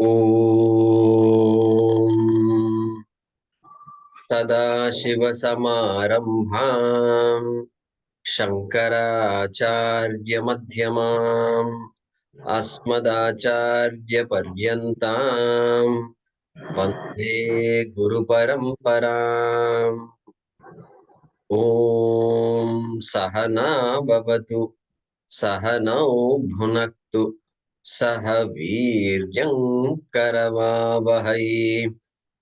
Om Sadashivasamarambham Shankaracharya-madhyamam Asmadacharya-paryantam Vande Guru-paramparam. Om Sahana Bhavatu Sahanau Bhunaktu Saha Virjam Karavavahai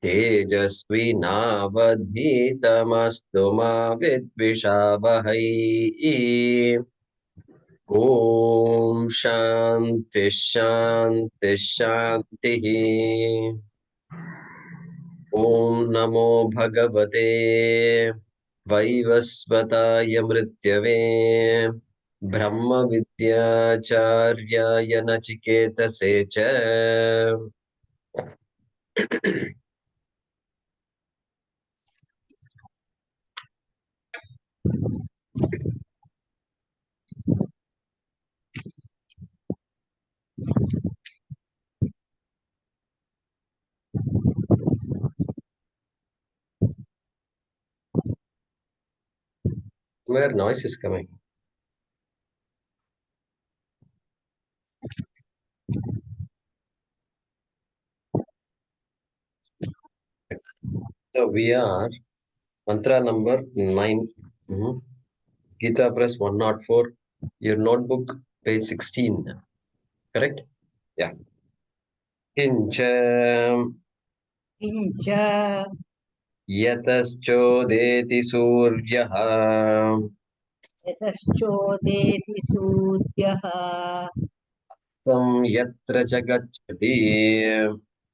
Tejasvi Navadhitamastu Ma Vidvishavahai. Om Shanti Shanti Shanti. Om Namo Bhagavate Vaivasvataya Mrityave Brahma Vidyacharya Nachiketase cha. Where noise is coming? So we are mantra number 9. Gita Press 104. Your notebook, page 16. Correct? Yeah. Kincha Kincha yataschodeti suryaha yataschodeti suryaha tam yatra cha gacchati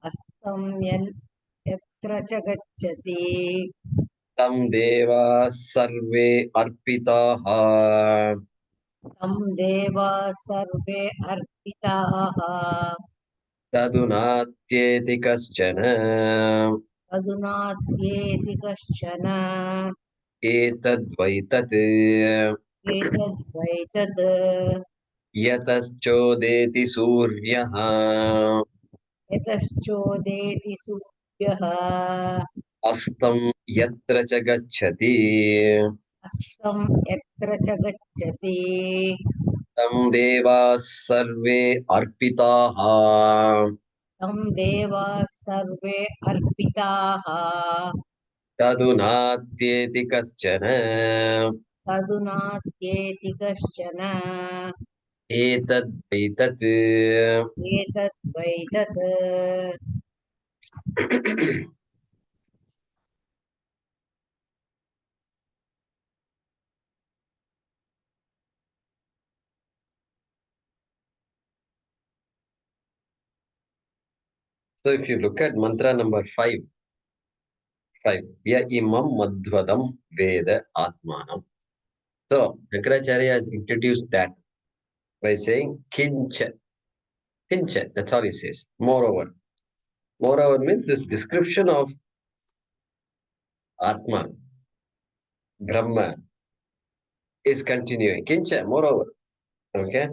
astam yatra cha gacchati tam deva sarve arpitaha tam deva sarve arpitaha tadunatyeti kaschana adunatyeti kaścana etadvaitat etadvaitad yataschodeti suryaha yataschodeti suryaha astam yatra cha gacchati astam yatra cha gacchati tam deva sarve arpitaha तं देवाः सर्वे अर्पिताः तदुनात्येति कश्चन तदुनात्येति कश्चन एतद्वैतत् एतद्वैतत् So if you look at mantra number 5, ya imam madhvadam veda atmanam. So Shankaracharya has introduced that by saying kincha. Kincha, that's all he says. Moreover. Moreover means this description of Atma, Brahma, is continuing. Kincha, moreover. Okay.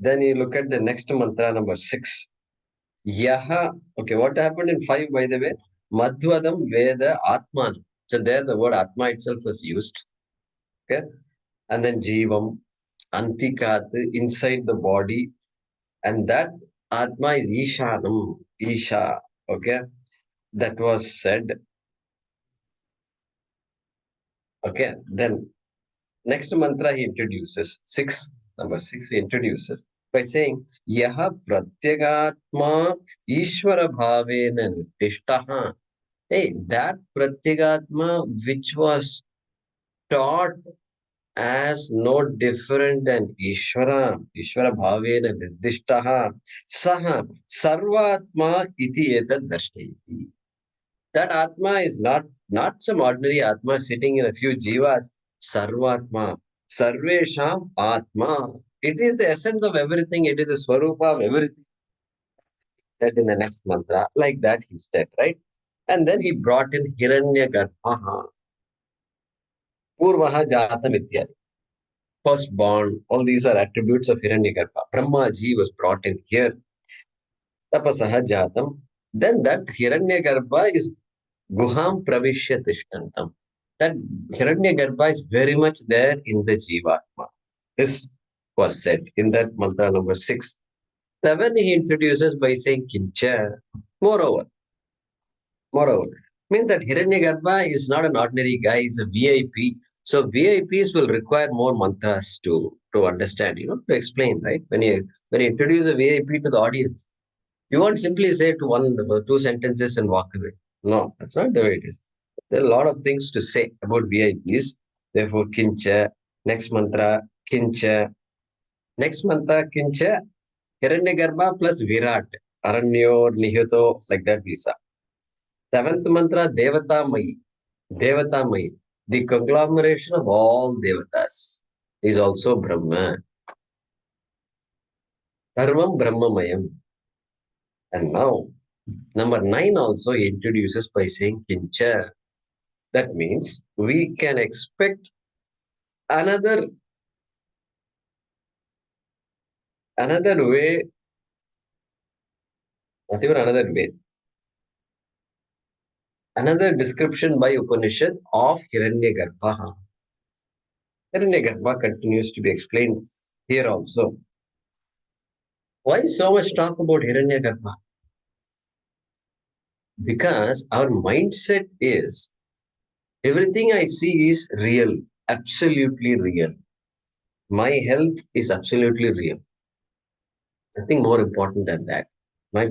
Then you look at the next mantra number 6. Yaha. Okay, what happened in 5, by the way? Madhvadam Veda Atman. So there the word Atma itself was used. Okay. And then Jivam, Antikat, inside the body. And that Atma is Ishanam, Isha. Okay. That was said. Okay. Then next mantra he introduces, 6, number 6, he introduces by saying, Yaha Pratyagatma Ishvara Bhavena Nittishtaha. Hey, that Pratyagatma which was taught as no different than Ishvara Bhavena Nirdishtaha, Saha Sarvatma Iti Etad Darshayati. That Atma is not some ordinary Atma sitting in a few jivas. Sarvatma, Sarvesham Atma. It is the essence of everything. It is the Swarupa of everything. Said in the next mantra. Like that he said, right? And then he brought in Hiranyagarbha, Purvaha Jatam Ityadi. Firstborn, all these are attributes of Hiranyagarbha. Brahmaji was brought in here. tapasaha jatam. Then that Hiranyagarbha is guham pravishya tishtantam. That Hiranyagarbha is very much there in the Jivatma. This was said in that mantra number 6. 7 he introduces by saying kincha. Moreover, moreover, means that Hiranyagarbha is not an ordinary guy, he's a VIP. So VIPs will require more mantras to understand, to explain, right? When you introduce a VIP to the audience, you won't simply say to one or two sentences and walk away. No, that's not the way it is. There are a lot of things to say about VIPs. Therefore, kincha, next mantra, kincha, next mantra, kincha, Hiranyagarbha plus Virat, Aranyor, Nihito, like that visa. Seventh mantra, Devatamayi. Devatamayi, the conglomeration of all Devatas, is also Brahma. Sarvam Brahmamayam. And now, number 9 also he introduces by saying Kincha. That means we can expect another way, not even another way, another description by Upanishad of Hiranyagarbha. Hiranyagarbha continues to be explained here also. Why so much talk about Hiranyagarbha? Because our mindset is everything I see is real, absolutely real. My health is absolutely real. Nothing more important than that. My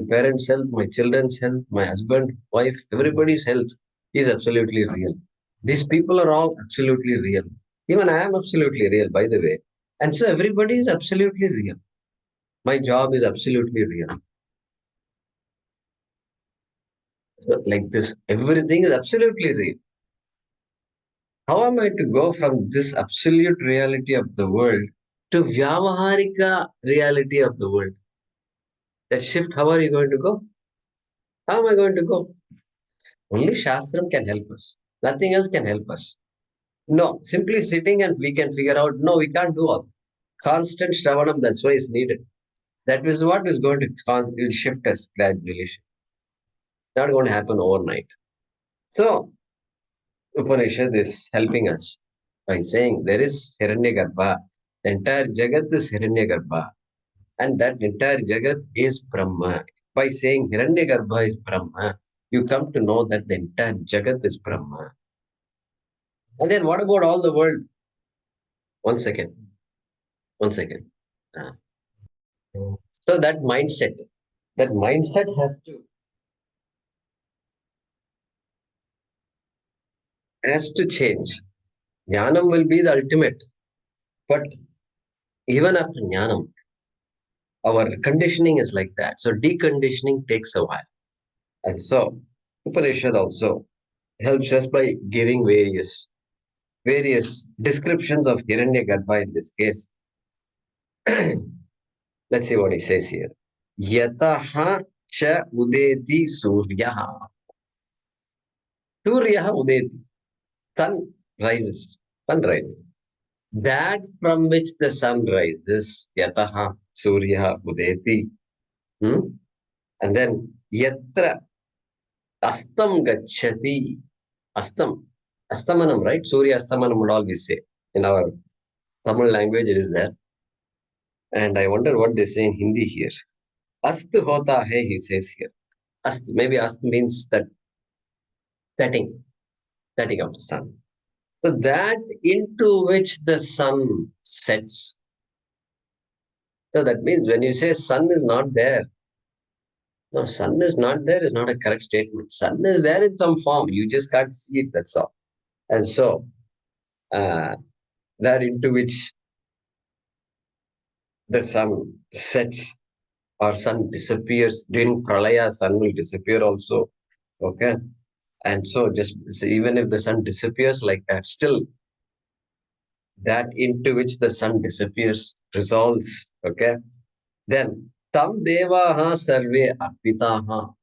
parents' health, my children's health, my husband, wife, everybody's health is absolutely real. These people are all absolutely real. Even I am absolutely real, by the way. And so everybody is absolutely real. My job is absolutely real. Like this, everything is absolutely real. How am I to go from this absolute reality of the world to Vyavaharika reality of the world? That shift, how are you going to go? How am I going to go? Only Shastram can help us. Nothing else can help us. No, simply sitting and we can figure out, no, we can't do all. Constant Shravanam, that's why it's needed. That is what is going to will shift us gradually. It's not going to happen overnight. So, Upanishad is helping us by saying there is Hiranyagarbha. The entire Jagat is Hiranyagarbha. And that entire Jagat is Brahma. By saying Hiranyagarbha is Brahma, you come to know that the entire Jagat is Brahma. And then what about all the world? One second. One second. Ah. So that mindset has to change. Jnanam will be the ultimate. But even after Jnanam, our conditioning is like that. So deconditioning takes a while. And so Upanishad also helps us by giving various descriptions of Hiranyagarbha in this case. Let's see what he says here. Yataha cha udeti suryaha. Suryaha udeti. Sun rises. Sun rises. That from which the sun rises, yataha suryaha udeti. And then yatra astam gacchati. Astam. Astamanam, right? Surya Astamanam would always say. In our Tamil language, it is there. And I wonder what they say in Hindi here. Ast hota hai, he says here. Ast, maybe ast means that setting, setting of the sun. So that into which the sun sets. So that means when you say sun is not there, no, sun is not there is not a correct statement. Sun is there in some form. You just can't see it, that's all. And so uh, that into which the sun sets or sun disappears. During Pralaya, sun will disappear also. Okay. And so even if the sun disappears like that, still that into which the sun disappears resolves. Okay. Then tam devaha sarve arpitaha.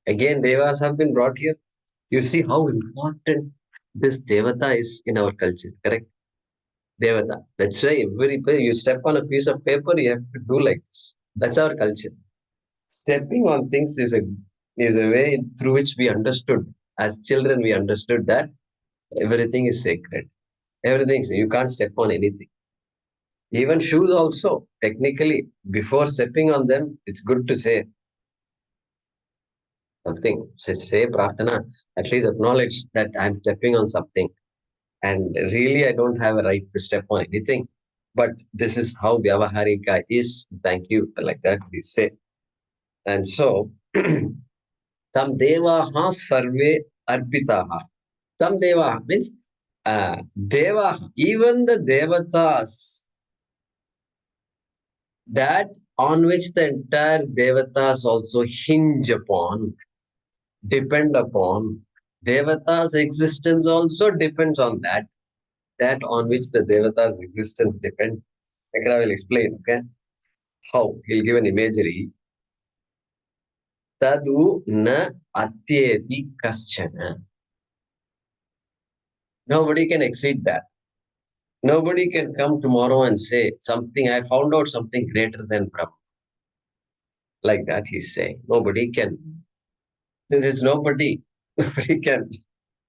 Again, devas have been brought here. You see how important this devata is in our culture, correct? Devata. That's why every you step on a piece of paper, you have to do like this. That's our culture. Stepping on things is a way through which we understood. As children, we understood that everything is sacred. Everything is, you can't step on anything. Even shoes also, technically, before stepping on them, it's good to say something. Say prarthana, at least acknowledge that I'm stepping on something. And really, I don't have a right to step on anything. But this is how Vyavaharika is. Thank you. Like that, we say. And so, tam devaha sarve arpitaha. Tam devaha means devaha, even the devatas, that on which the entire devatas also hinge upon, depend upon. Devatas' existence also depends on that. That on which the devatas' existence depends. Shankara will explain, okay? How? He'll give an imagery. Tadu na atyeti kaschana. Nobody can exceed that. Nobody can come tomorrow and say something, I found out something greater than Brahma. Like that, he's saying. Nobody can. There is nobody. Nobody can.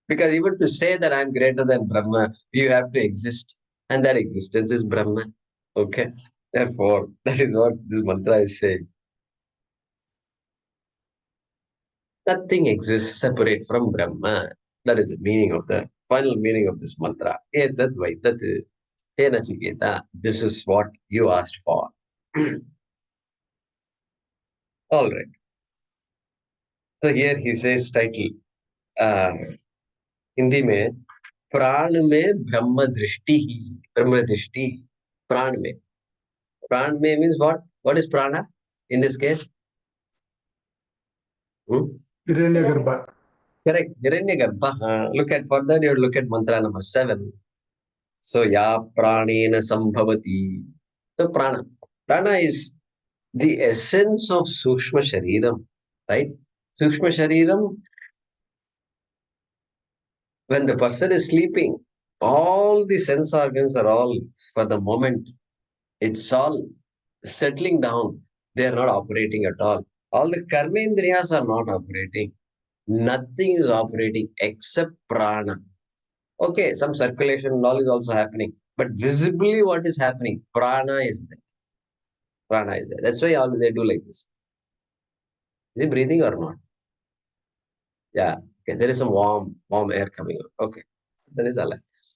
Because even to say that I'm greater than Brahma, you have to exist. And that existence is Brahma. Okay. Therefore, that is what this mantra is saying. Nothing exists separate from Brahma. That is the meaning of the final meaning of this mantra. Etat vaitat he Nachiketa. This is what you asked for. All right. So here he says title. Hindi में प्राण में ब्रह्म दृष्टि ही ब्रह्म दृष्टि प्राण में means what is prana in this case? Hiranyagarbha. Correct, Hiranyagarbha. Look at further, you look at mantra number 7. So ya pranena sambhavati. So prana is the essence of sukshma shariram, right? Sukshma shariram, when the person is sleeping, all the sense organs are all, for the moment, it's all settling down. They are not operating at all. All the karmendriyas are not operating. Nothing is operating except prana. Okay, some circulation and all is also happening. But visibly what is happening? Prana is there. Prana is there. That's why all they do like this. Is he breathing or not? Yeah. Okay, there is some warm air coming out. Okay. That is all.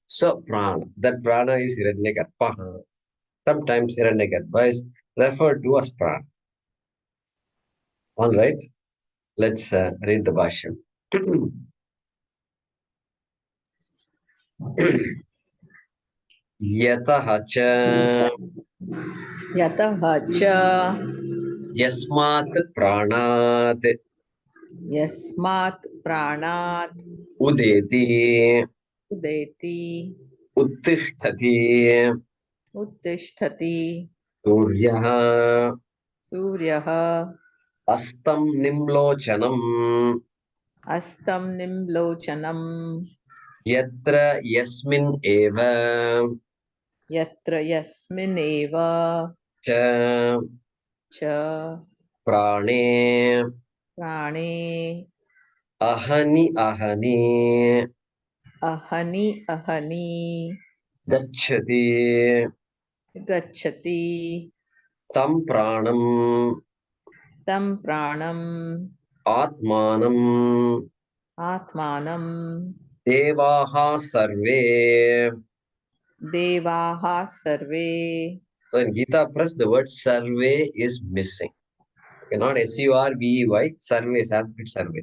So prana. That prana is Hiranyagarbha. Sometimes Hiranyagarbha is referred to as prana. All right. Let's read the Bhaashyam. यतः च यतः च यस्मात् प्राणात् यस्मात् प्राणात् उदेति उदेति उत्तिष्ठति उत्तिष्ठति सूर्यः सूर्यः अस्तं निम्लोचनम् अस्तं निम्लोचनम् यत्र यस्मिन् एव यत्र यस्मिन्नेव च च प्राणे प्राणे अहनि अहनि अहनि अहनि गच्छति गच्छति तं प्राणम् तं प्राणम् आत्मानम् आत्मानं देवाः सर्वे. देवाः सर्वे. So in Gita Press, the word survey is missing. Okay, not SURVEY, survey, Sanskrit survey.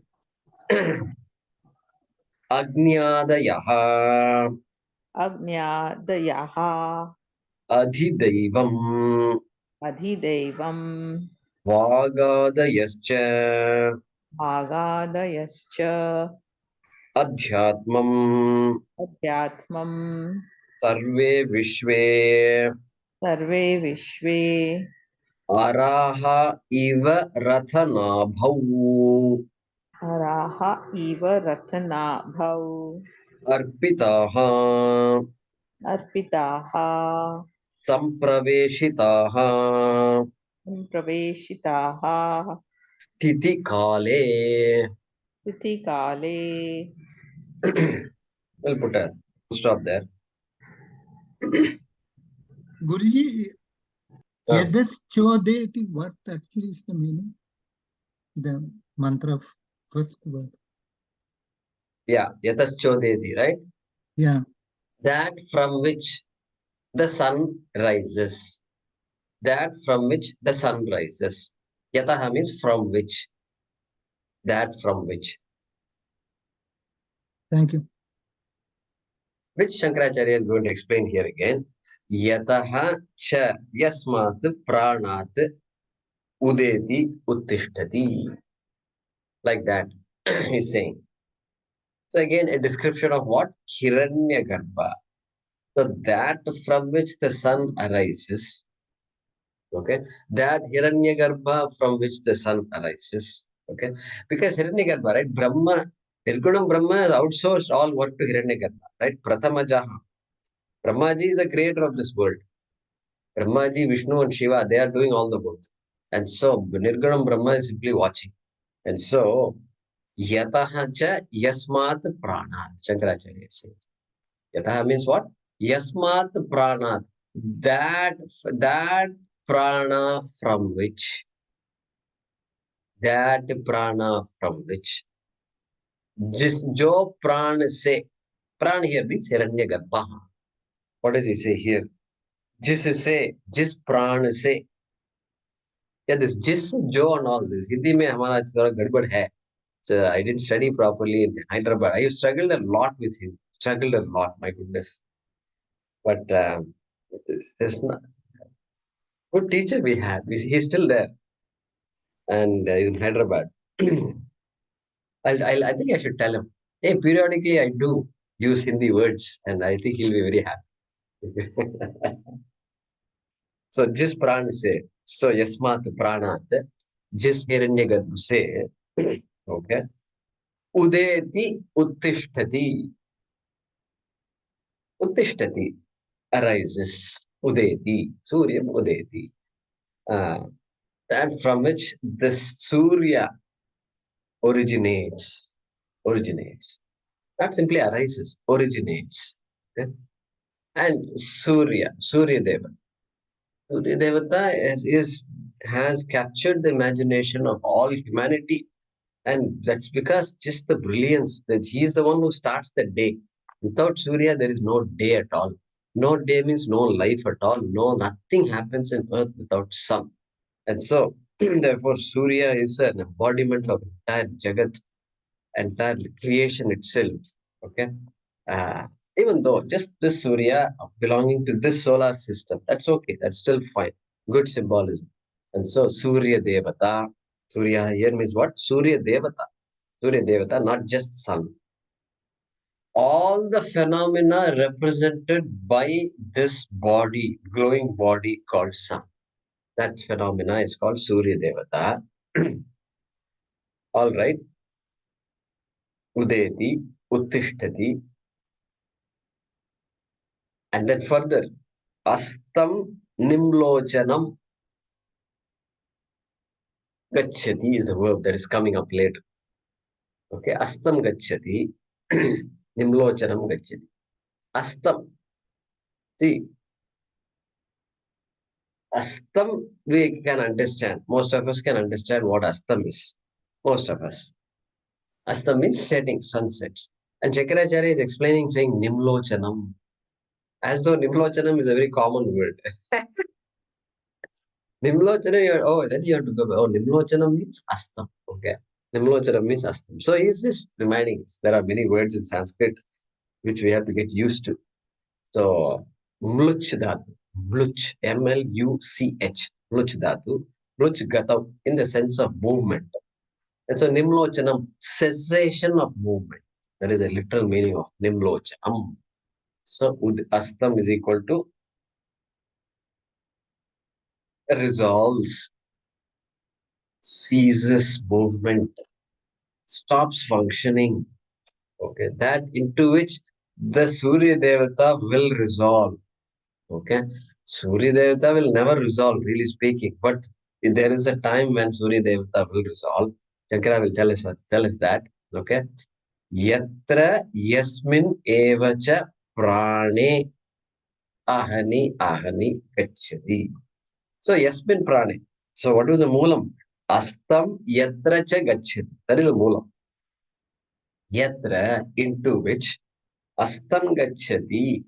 Agnyadayaha अज्ञादयः Adhidaivam अधिदैवं Vagadayascha आगादयश्च Adhyatmam अध्यात्मं Sarve Vishve सर्वे विश्वे Araha Iva Rathanabhau हराः इव रत्नाभौ Arpitaha अर्पिताः Sampraveshitaha प्रवेशिताः Stiti Kale. Sthiti Kale. We'll put a full stop there. Guruji, Yadaschodeti, what actually is the meaning? The mantra of first word. Yeah, Yataschodeti, right? Yeah. That from which the sun rises. That from which the sun rises. Yataha means from which. That from which. Thank you. Which Shankaracharya is going to explain here again. Yataha cha yasmat pranat udeti uttishtati. Like that, he's saying. So again, a description of what? Hiranyagarbha. So that from which the sun arises, okay, that Hiranyagarbha from which the sun arises, okay, because Hiranyagarbha, right, Brahma, Nirgunam Brahma has outsourced all work to Hiranyagarbha, right, Prathamajaha. Brahmaji is the creator of this world. Brahmaji, Vishnu and Shiva, they are doing all the work. And so Nirgunam Brahma is simply watching. And so, Yataha cha yasmat pranat, Shankaracharya says. Yataha means what? Yasmat pranat. That prana from which, jis jo pran se, pran here means Hiranyagarbha. What does he say here? Jis pran se. Yeah, this jis, jo and all this. Hindi mein hamara thoda gadbad hai. So I didn't study properly in Hyderabad. I struggled a lot with him. Struggled a lot, my goodness. But there's not good teacher we had. He's still there, and he's in Hyderabad. I think I should tell him. Hey, periodically I do use Hindi words, and I think he'll be very happy. So jis pran se, so yasmat pranat, jis hiranyagarbh se, okay, udeti uttishtati, uttishtati arises, udeti, suryam udeti, and from which the surya originates, not simply arises, originates. Okay? And Surya Deva. Surya Devata has captured the imagination of all humanity. And that's because just the brilliance that he is the one who starts the day. Without Surya, there is no day at all. No day means no life at all. No, nothing happens in earth without sun. And so, therefore, Surya is an embodiment of entire Jagat, entire creation itself. Okay. Uh, Even though just this Surya belonging to this solar system, that's okay. That's still fine. Good symbolism. And so Surya Devata, Surya here means what? Surya Devata. Surya Devata, not just sun. All the phenomena represented by this body, glowing body called sun. That phenomena is called Surya Devata. All right. Udeti, Uttishtati. And then further, Astam Nimlochanam Gacchati is a verb that is coming up later. Okay, Astam Gacchati, Nimlochanam Gacchati. Astam. See, Astam we can understand. Most of us can understand what Astam is. Most of us. Astam means setting, sunsets. And Shankaracharya is explaining, saying Nimlochanam. As though Nimlochanam is a very common word. Nimlochanam, then you have to go, oh, Nimlochanam means Astam. Okay. Nimlochanam means Astam. So he's just reminding us there are many words in Sanskrit which we have to get used to. So, Mluch Dhatu, Mluch, M-L-U-C-H, Mluch Dhatu, Mluch Gatav, in the sense of movement. And so, Nimlochanam, cessation of movement. That is a literal meaning of Nimlochanam. So, Astam is equal to resolves, ceases movement, stops functioning. Okay, that into which the Surya Devata will resolve. Okay, Surya Devata will never resolve, really speaking, but There is a time when Surya Devata will resolve. Shankara will tell us that. Okay. Yatra yasmin evacha prane ahani gacchati. So yasmin prane. So what is the moolam? Astam yatra cha gacchati. That is the moolam. Yatra, into which astam gacchati,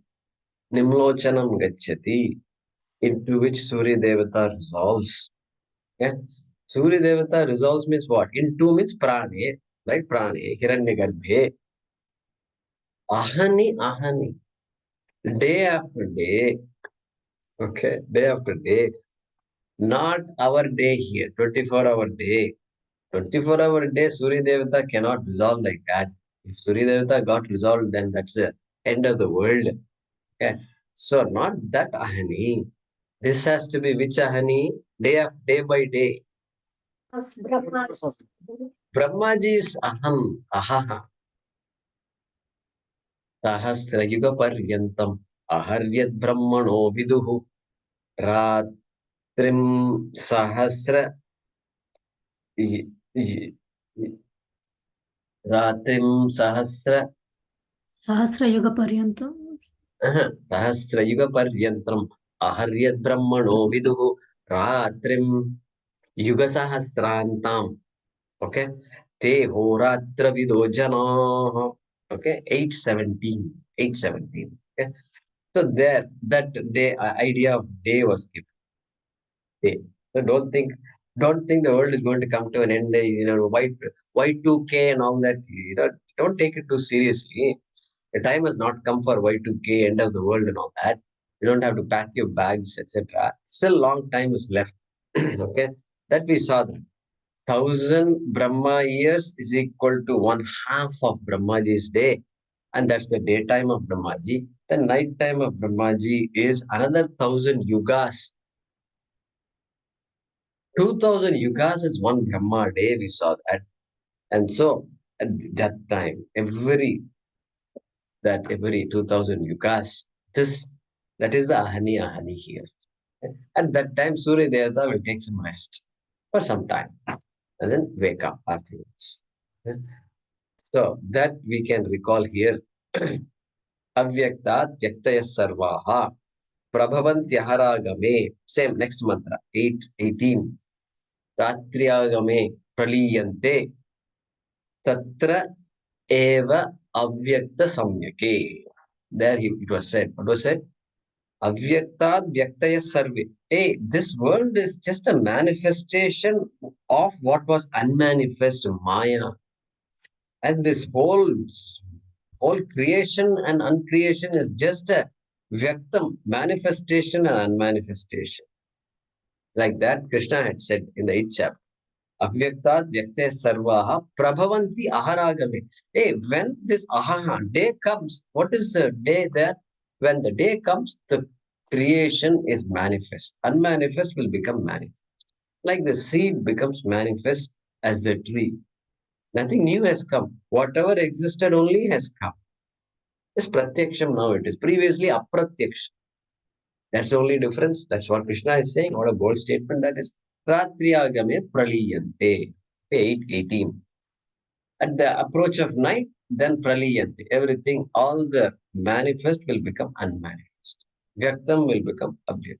nimlochanam gacchati, into which Surya Devata resolves. Okay? Surya Devata resolves means what? Into means prane, right? Prane, hiranyagarbhe, ahani, day after day, okay, day after day, not our day here, 24-hour day. 24-hour day, Surya Devata cannot resolve like that. If Surya Devata got resolved, then that's the end of the world. Okay? So, not that ahani. This has to be which ahani? Day by day. Brahmaji is aham, ahaha. Sahasrayuga paryantam aharyad brahmano viduhu ratrim sahasra ratrim sahasra Sahasrayuga Paryantam. Sahasrayuga paryantam aharyad brahmano viduhu ratrim yuga sahasrantam. Okay. Te horatra vido janaha. Okay. 817. Okay. So there, that day idea of day was given. Day. So don't think the world is going to come to an end. Y2K and all that. Don't take it too seriously. The time has not come for Y2K, end of the world and all that. You don't have to pack your bags, etc. Still, long time is left. Okay, that we saw that 1,000 Brahma years is equal to 1/2 of Brahmaji's day, and that's the daytime of Brahmaji. The night time of Brahmaji is another 1,000 yugas. 2,000 yugas is one Brahma day. We saw that, and so at that time, every 2,000 yugas, that is the ahani here. At that time, Surya Devata will take some rest for some time and then wake up afterwards. So that we can recall here. Avyaktat yaktaya sarvaha prabhavantyharagame. Same next mantra, 8:18. Ratriagame praliyante tatra eva avyakta samyake. There it was said. What was said? Avyaktat vyaktaya sarve. Hey, this world is just a manifestation of what was unmanifest Maya. And this whole creation and uncreation is just a vyaktam, manifestation and unmanifestation. Like that, Krishna had said in the 8th chapter. Avyaktat vyakte sarvaha prabhavanti aharagame. Hey, when this ahaha day comes, what is the day there? When the day comes, the creation is manifest. Unmanifest will become manifest. Like the seed becomes manifest as the tree. Nothing new has come. Whatever existed only has come. It's pratyaksham now it is. Previously apratyaksha. That's the only difference. That's what Krishna is saying. What a bold statement that is. Ratriagame praliyante. 8:18. At the approach of night, then praliyante. Everything, all the manifest will become unmanifest. Vyaktam will become avyaktam.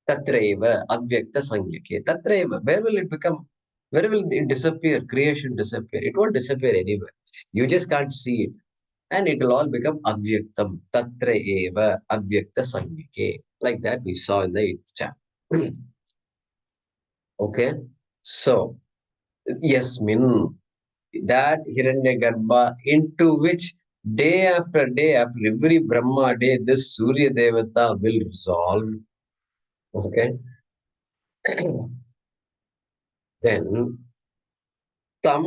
Tatreva avyakta sangyake. Tatreva. Where will it become? Where will it disappear? Creation disappear. It won't disappear anywhere. You just can't see it. And it will all become avyaktam. Tatra eva avyakta sangyake. Like that we saw in the 8th chapter. Okay. So, yasmin, that Hiranyagarbha into which day after every Brahma day, this Surya Devata will resolve. Okay. Then, tam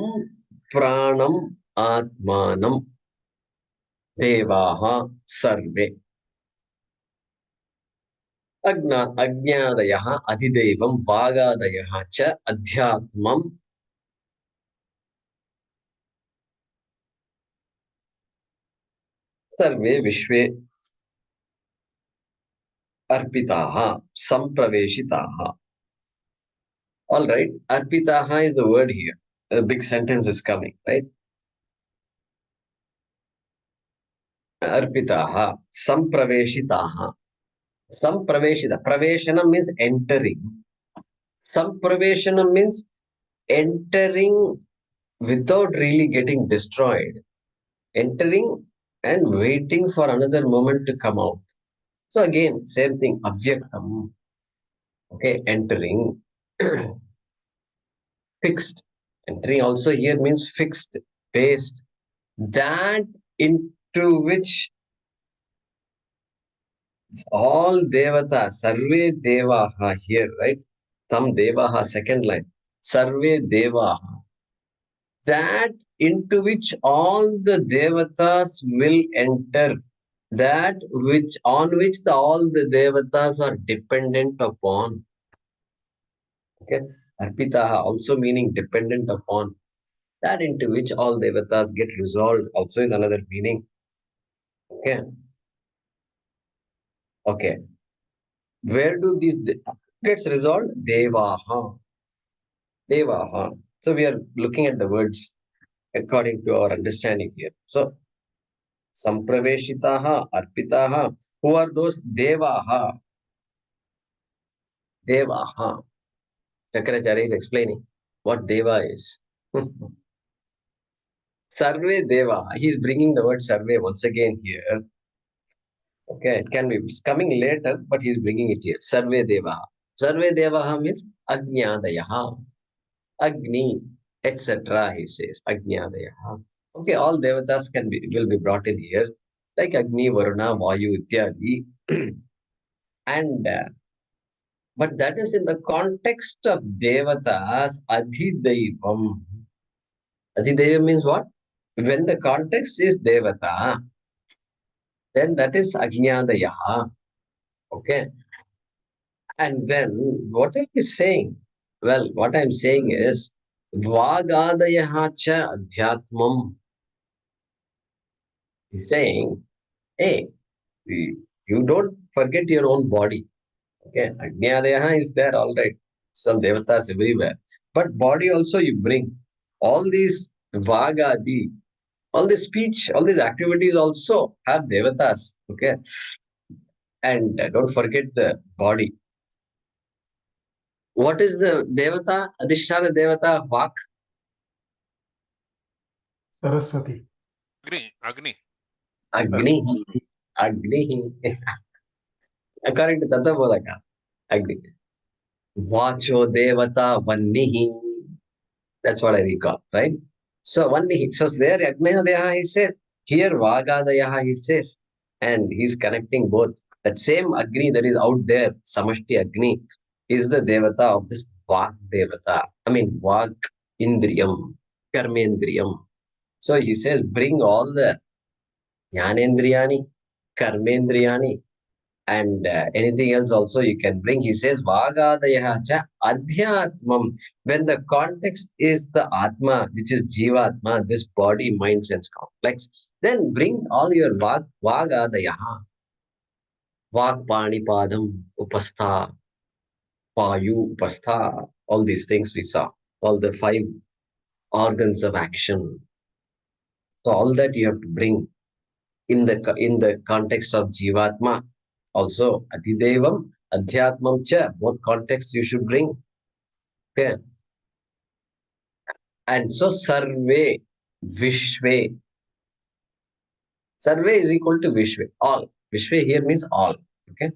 pranam atmanam devaha sarve. Ajnadayah adhidevam vagadayah cha adhyatmam sarve vishve arpitaha sampraveshitaha. All right. Arpitaha is the word here. A big sentence is coming, right? Arpitaha, sampraveshitaha. Sampraveshita. Praveshana means entering. Sampraveshana means entering without really getting destroyed. Entering and waiting for another moment to come out. So again, same thing, avyaktam. Okay, entering. Fixed. Entering also here means fixed, based. That into which all devatas, sarve devaha here, right? Tam devaha, second line. Sarve devaha. That into which all the devatas will enter. That which on which all the devatas are dependent upon. Okay. Arpitaha also meaning dependent upon. That into which all devatas get resolved also is another meaning. Okay. Okay. Where do these gets resolved? Devaha. Devaha. So we are looking at the words according to our understanding here. So Sampraveshitaha, Arpitaha. Who are those? Devaha. Devaha. Shankaracharya is explaining what Deva is. Sarve Deva. He is bringing the word Sarve once again here. Okay, it can be coming later, but he is bringing it here. Sarve Deva. Sarve Deva means Ajnadayaha, Agni, etc. He says Ajnadayaha. Okay, all devatas will be brought in here, like Agni, Varuna, Vayu, Ityadi, and but that is in the context of devatas, Adhidaivam. Adhidaivam means what? When the context is devata, then that is Ajnadayaha. Okay. And then what are you saying? Well, what I'm saying is Vagadayaha cha Adhyatmam. He's saying, hey, you don't forget your own body. Okay. Ajnadayaha is there, all right. Some devatas everywhere. But body also you bring. All these Vagadi, all this speech, all these activities also have devatas. Okay. And don't forget the body. What is the devata? Adhisthana devata, Vak? Saraswati. Agni. Agni. Agni. According to Tattvabodhaka, Agni. Vacho devata vannihi. That's what I recall, right? So vannihi. So there Agnayadeha he says. Here Vagadayaha he says. And he's connecting both. That same Agni that is out there, Samashti Agni, is the devata of this Vak devata. I mean Vak Indriyam, Karmendriyam. So he says, bring all the Jnanendriyani, Karmendriyani, and anything else also you can bring. He says, Vagadayaha cha Adhyatmam. When the context is the Atma, which is Jivatma, this body, mind, sense complex, then bring all your Vagadayaha. Vagpanipadam, Upastha, Payu, Upastha, all these things we saw, all the 5 organs of action. So all that you have to bring in the context of Jivatma. Also, Adidevam, Adhyatmam cha, both contexts you should bring. Okay. And so Sarve, Vishve. Sarve is equal to Vishve, all. Vishve here means all. Okay.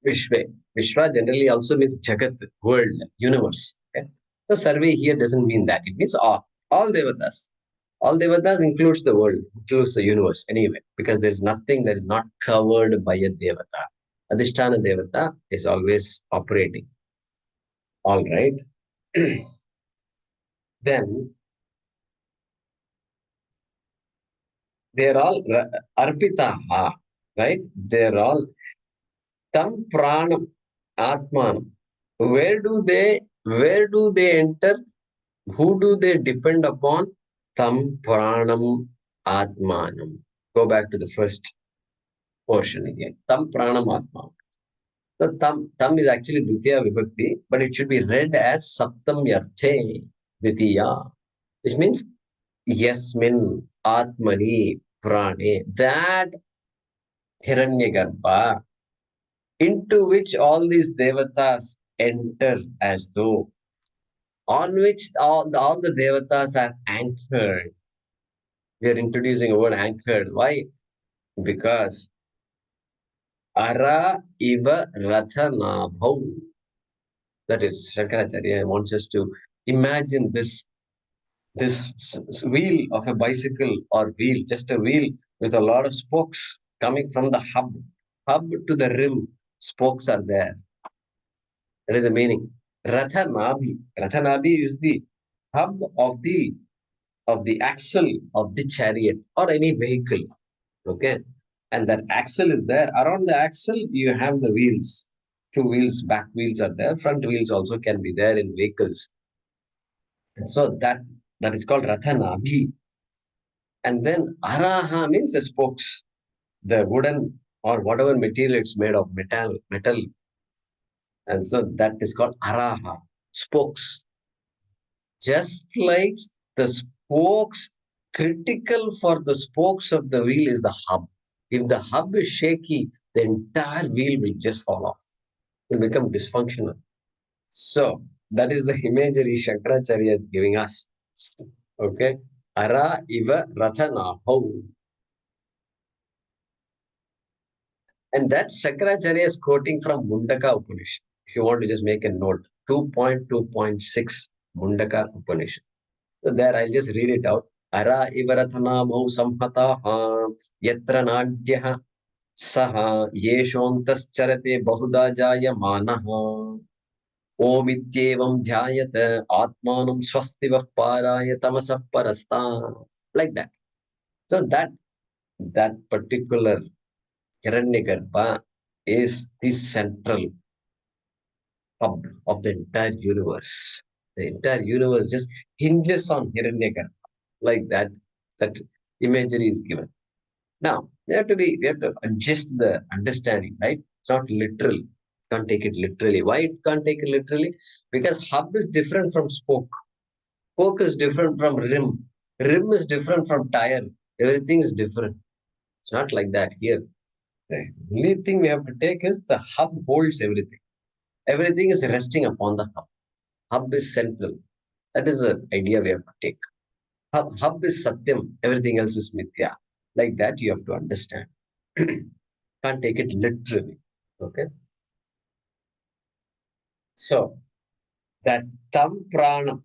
Vishve. Vishva generally also means Jagat, world, universe. Okay. So Sarve here doesn't mean that. It means all. All devatas. All devatas includes the world, includes the universe anyway, because there is nothing that is not covered by a devata. Adhisthana devata is always operating. All right. Then they're all arpitaha, right? They're all tam pranam, atmanam. Where do they enter? Who do they depend upon? Tam pranam atmanam. Go back to the first portion again. Tam pranam atmanam. So tam is actually Dvitiya Vibhakti, but it should be read as Saptam Yarthe Dvitiya, which means Yasmin Atmani Prane, that Hiranyagarbha, into which all these devatas enter as though, on which all the devatas are anchored. We are introducing a word anchored. Why? Because Ara iva rathanabhau. That is, Shankaracharya wants us to imagine this wheel of a bicycle or wheel, just a wheel with a lot of spokes coming from the hub to the rim. Spokes are there. That is the meaning. Rathanabhi. Rathanabhi is the hub of the axle of the chariot or any vehicle. Okay. And that axle is there. Around the axle, you have the wheels. Two wheels, back wheels are there. Front wheels also can be there in vehicles. So that is called Rathanabhi. And then Araha means the spokes, the wooden or whatever material it's made of, metal. And so that is called Araha, spokes. Just like the spokes, critical for the spokes of the wheel is the hub. If the hub is shaky, the entire wheel will just fall off. It will become dysfunctional. So that is the imagery Shankaracharya is giving us. Okay. Ara iva rathanaho. And that Shankaracharya is quoting from Mundaka Upanishad. If you want to just make a note, 2.2.6 Mundaka Upanishad. So there I'll just read it out. Ara ivarathanamau samhataha yatra nadhyaha saha yeshontascharate bahuda jayamanaha omityevam dhyayata atmanam swastivah paraya tamasah parasta. Like that. So that particular Hiranyagarbha is the central hub of the entire universe. The entire universe just hinges on Hiranyagarbha. Like that imagery is given. Now, we have to adjust the understanding, right? It's not literal. Can't take it literally. Why it can't take it literally? Because hub is different from spoke. Spoke is different from rim. Rim is different from tire. Everything is different. It's not like that here. The only thing we have to take is the hub holds everything. Everything is resting upon the hub. Hub is central. That is the idea we have to take. Hub is Satyam, everything else is Mithya. Like that, you have to understand. Can't take it literally. Okay. So, that Tam Pranam,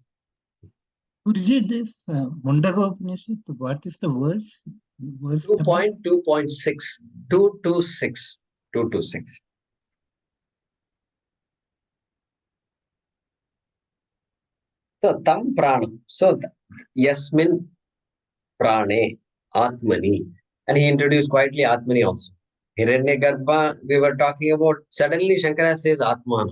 Could you read this Mundaka Upanishad? What is the verse? Verse number? 2.2.6, 226, 226. So, Tam Pranam. So, Yasmin Prane, Atmani. And he introduced quietly Atmani also. Hiranyagarbha, we were talking about, suddenly Shankara says Atman.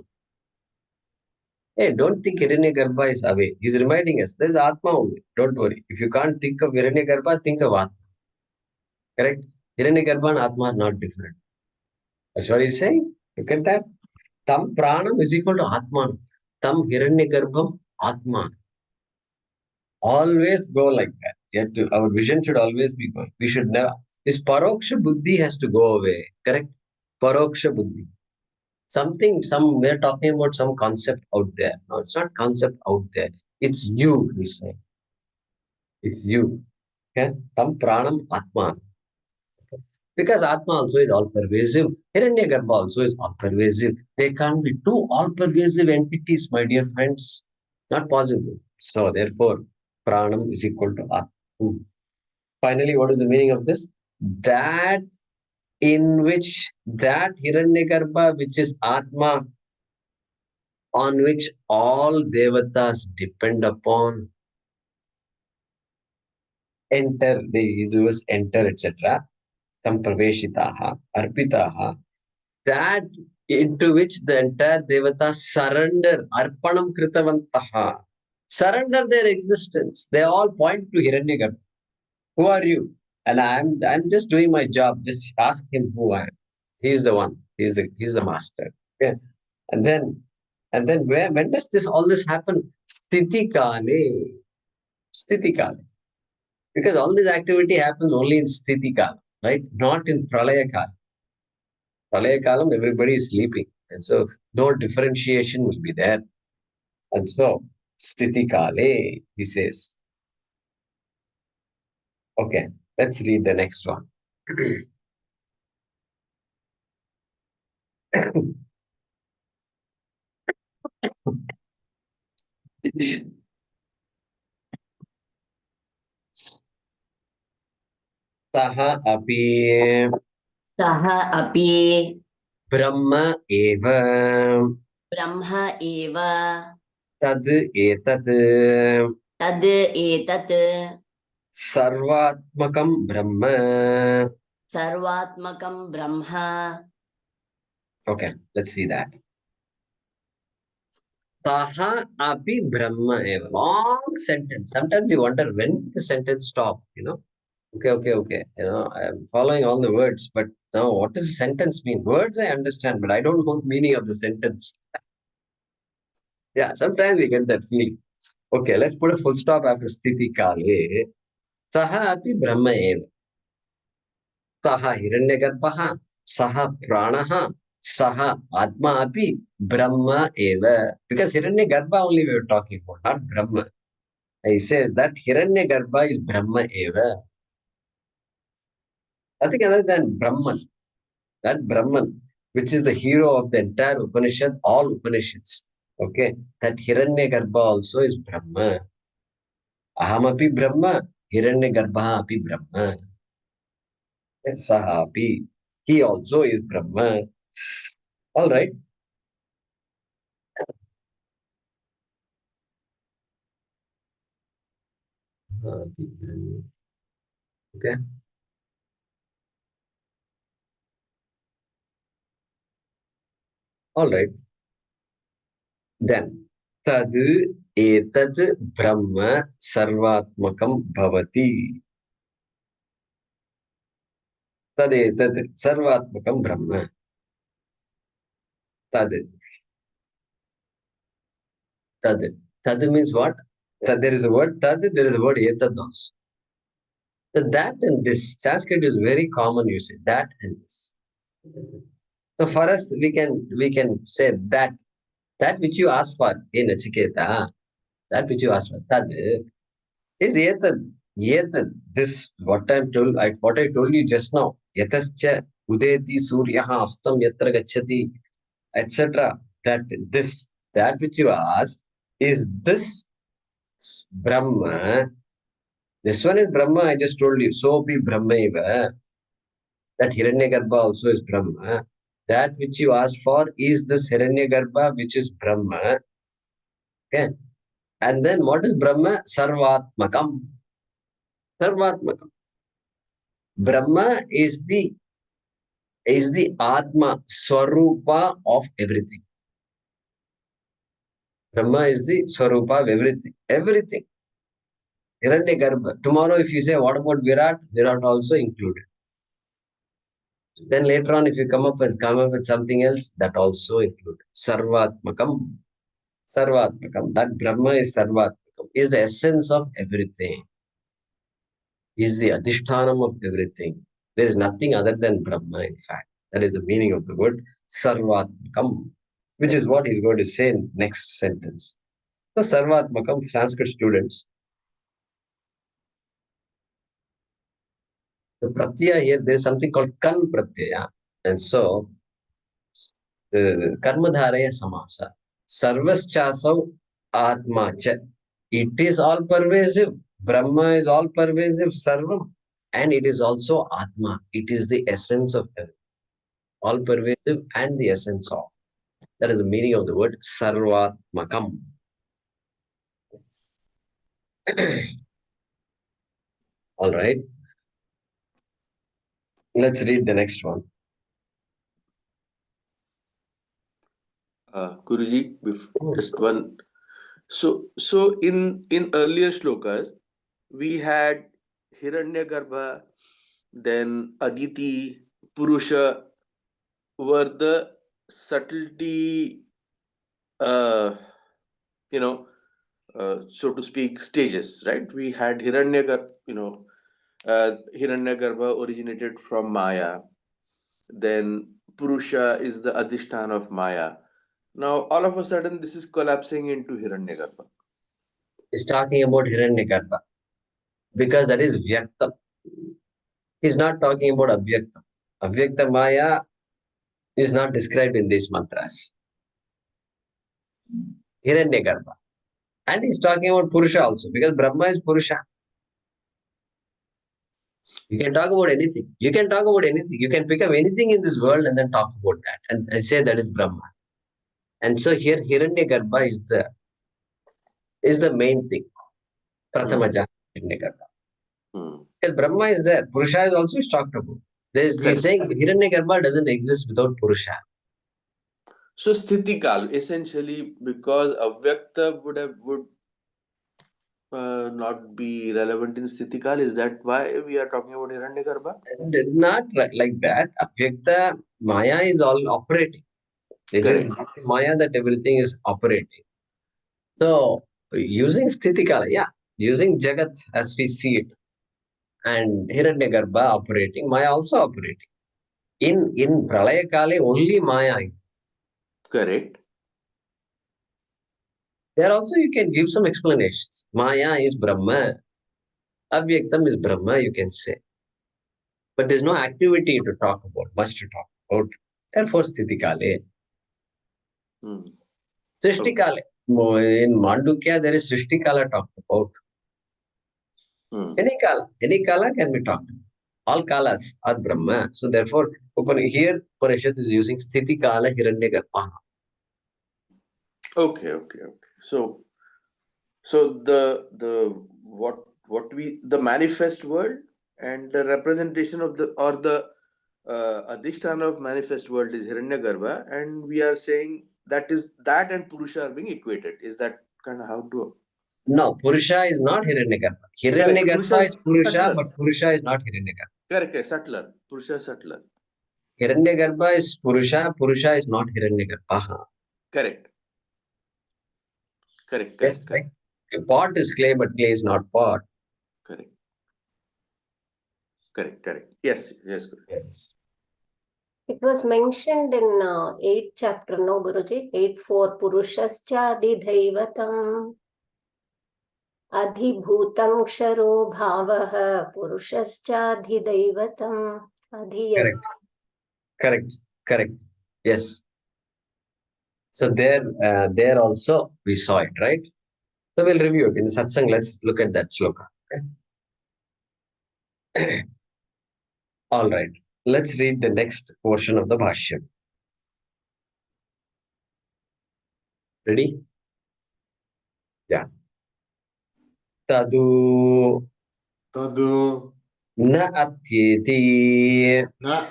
Hey, don't think Hiranyagarbha is away. He's reminding us, there's Atma only. Don't worry. If you can't think of Hiranyagarbha, think of Atma. Correct? Hiranyagarbha and Atma are not different. That's what he's saying. Look at that. Tam Pranam is equal to Atman. Tam Hiranyagarbham Atman. Always go like that. You have to, our vision should always be going. We should never. This Paroksha Buddhi has to go away. Correct? Paroksha Buddhi. We're talking about some concept out there. No, it's not concept out there. It's you, he's saying. It's you. Okay? Tam Pranam Atman. Because Atma also is all pervasive. Hiranyagarbha also is all pervasive. They can't be two all pervasive entities, my dear friends. Not possible. So, therefore, Pranam is equal to Atma. Finally, what is the meaning of this? That in which that Hiranyagarbha, which is Atma, on which all devatas depend upon, enter, they use enter, etc. Sampraveshitaha, arpitaha, that into which the entire devatas surrender, arpanam kritavantaha, surrender their existence. They all point to Hiranyagarbha. Who are you? And I'm just doing my job. Just ask him who I am. He's the one. He's the master. Okay. And then when does all this happen? Sthiti Kale. Sthiti Kale. Because all this activity happens only in Sthiti Kala, right? Not in Pralaya Kala. Pralaya Kalam, everybody is sleeping. And so no differentiation will be there. And so, Sthiti Kale, he says. Okay, let's read the next one. Saha api सः अपि Brahma eva ब्रह्म एव tad etat तद् एतत् sarvatmakam Brahma. सर्वात्मकं Brahma. Okay, let's see that. Saha api Brahma eva. Long sentence. Sometimes you wonder when the sentence stop, Okay. I am following all the words, but now what does the sentence mean? Words I understand, but I don't know the meaning of the sentence. Yeah, sometimes we get that feeling. Okay, let's put a full stop after sthiti kale. Saha api Brahma eva. Saha hiranyagarbha. Saha pranaha. Saha atma api Brahma eva. Because hiranyagarbha only we were talking about, not Brahma. He says that hiranyagarbha is Brahma eva. Nothing other than Brahman. That Brahman, which is the hero of the entire Upanishad, all Upanishads. Okay, that Hiranyagarbha also is Brahma. Ahamapi Brahma, Hiranyagarbha api Brahma. Sahapi, he also is Brahma. All right. Okay. All right. Then, tad etad Brahma sarvatmakam bhavati. Tad etad sarvatmakam Brahma. Tad. Tad. Tad means what? There is a word tad, there is a word etad also. So that and this, Sanskrit is very common usage, that and this. So for us, we can say that which you asked for in Nachiketa, that which you asked for, tad is etad. Etad, this what I told you just now. Yatascha udeti suryaha astam yatra gacchati, etc. That which you asked is this Brahma. This one is Brahma, I just told you. So be Brahmaiva. That Hiranyagarbha also is Brahma. That which you asked for is this Hiranyagarbha, which is Brahma. Okay. And then what is Brahma? Sarvatmakam. Sarvatmakam. Brahma is the Atma, Swarupa of everything. Brahma is the Swarupa of everything. Everything. Hiranyagarbha. Tomorrow, if you say, what about Virat? Virat also included. Then later on, if you come up with something else, that also included. Sarvatmakam. Sarvatmakam. That Brahma is Sarvatmakam, is the essence of everything, is the adhishthanam of everything. There is nothing other than Brahma, in fact. That is the meaning of the word Sarvatmakam, which is what he's going to say in next sentence. So Sarvatmakam, Sanskrit students, the pratyaya here, there is something called kan pratyaya. And so, karmadharaya samasa. Sarvaschasav atma cha. It is all pervasive. Brahma is all pervasive, Sarvam. And it is also Atma. It is the essence of everything. All pervasive and the essence of. That is the meaning of the word Sarvatmakam. All right. Let's read the next one. Guruji, just one. So in earlier shlokas, we had Hiranyagarbha, then Aditi, Purusha were the subtlety, so to speak, stages, right? We had Hiranyagarbha originated from Maya. Then Purusha is the Adhishthan of Maya. Now, all of a sudden, this is collapsing into Hiranyagarbha. He's talking about Hiranyagarbha because that is Vyaktam. He's not talking about Avyaktam. Avyakta Maya is not described in these mantras. Hiranyagarbha. And he's talking about Purusha also because Brahma is Purusha. You can talk about anything. You can talk about anything. You can pick up anything in this world and then talk about that and say that is Brahma. And so here Hiranyagarbha is the main thing. Prathamaja Hiranyagarbha. Because Brahma is there. Purusha is also talked about. He's saying Hiranyagarbha doesn't exist without Purusha. So Sthitikal, essentially, because Avyakta would not be relevant in Sthitikal, is that why we are talking about Hiranyagarbha? Not like that. Avyakta Maya is all operating. It is Maya that everything is operating. So using Sthitikala, using Jagat as we see it, and Hiranyagarbha operating, Maya also operating. In Pralaya Kale, only Maya. Correct. There also you can give some explanations. Maya is Brahma. Avyaktam is Brahma, you can say. But there's no activity to talk about, much to talk about. Therefore, Sthitikale. Srishtikale. In Mandukya, there is Srishtikala talked about. Any kala can be talked about. All kalas are Brahma. So therefore, here Upanishad is using Sthiti Kala Hiranyagarbha. Okay. So the manifest world and the representation of the Adhisthana of manifest world is Hiranyagarbha, and we are saying that and Purusha are being equated. Is that kind of how to? No, Purusha is not Hiranyagarbha. Hiranyagarbha is Purusha, subtler. but Purusha is not Hiranyagarbha. Correct. Subtler. Purusha is subtler. Hiranyagarbha is Purusha. Purusha is not Hiranyagarbha. Correct. Yes, like pot is clay, but clay is not pot. Correct. Yes. Yes. It was mentioned in 8th chapter, no, Guruji? 8.4, Purushascha Adhidhaivatam Adhibhutam Ksharo Bhavaha Purushascha Adhidhaivatam Adhiyat. Correct. Yes. So there also we saw it, right? So we'll review it in the satsang. Let's look at that shloka. Okay? All right. Let's read the next portion of the Bhaashyam. Ready? Yeah. Tadu na atyeti na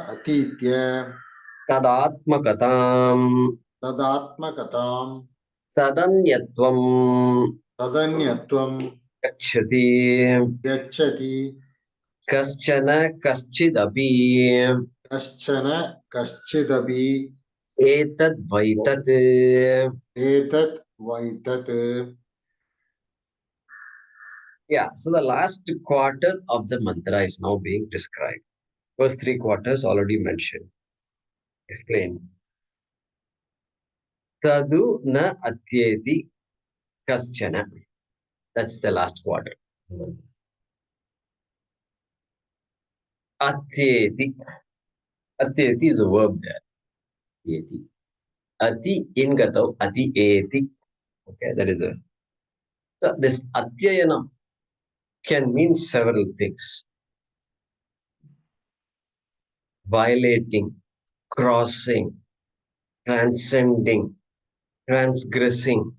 atitya tadatmakatam tadanyatvam gacchati kaschana kaschidapi etad vaitat. Yeah, so the last quarter of the mantra is now being described. First 3 quarters already mentioned, explained. Tadu na atyeti kaschana. That's the last quarter. Atyeti. Atyeti is a verb there. Atyeti. Ati ingato ati eti. Okay, that is a. So this atyayana can mean several things. Violating, crossing, transcending, transgressing,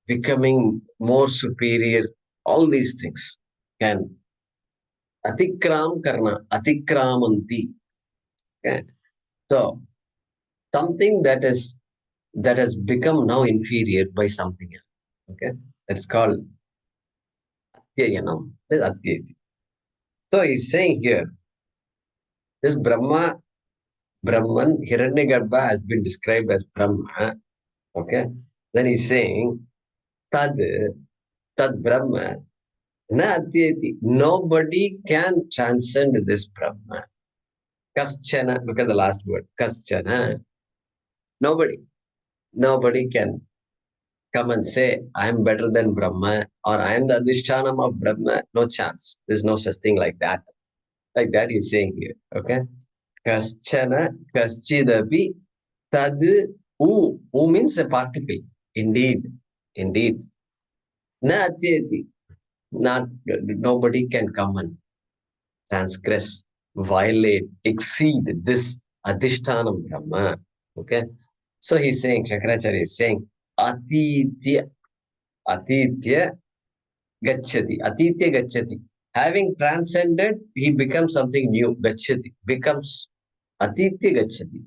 becoming more superior, all these things can atikram karna, atikramanti. Okay. So something that has become now inferior by something else. Okay, that's called Adhyayanam. This is Adhyayati. So he's saying here, this Brahman, Hiranyagarbha has been described as Brahma. Okay. Then he's saying, Tad Brahma, na Adhyayati. Nobody can transcend this Brahma. Kaschana, look at the last word. Kaschana. Nobody can come and say, I am better than Brahma or I am the Adhishtanam of Brahma. No chance. There's no such thing like that. Like that he's saying here. Okay. Kaschana, kaschidapi, tad, u. U means a particle. Indeed. Na atyeti. Nobody can come and transgress, violate, exceed this Adhishtanam Brahma. Okay. So he's saying, Shankaracharya is saying, Atitya gacchati. Atitya gacchati. Having transcended, he becomes something new. Gacchati. Becomes Atitya gacchati.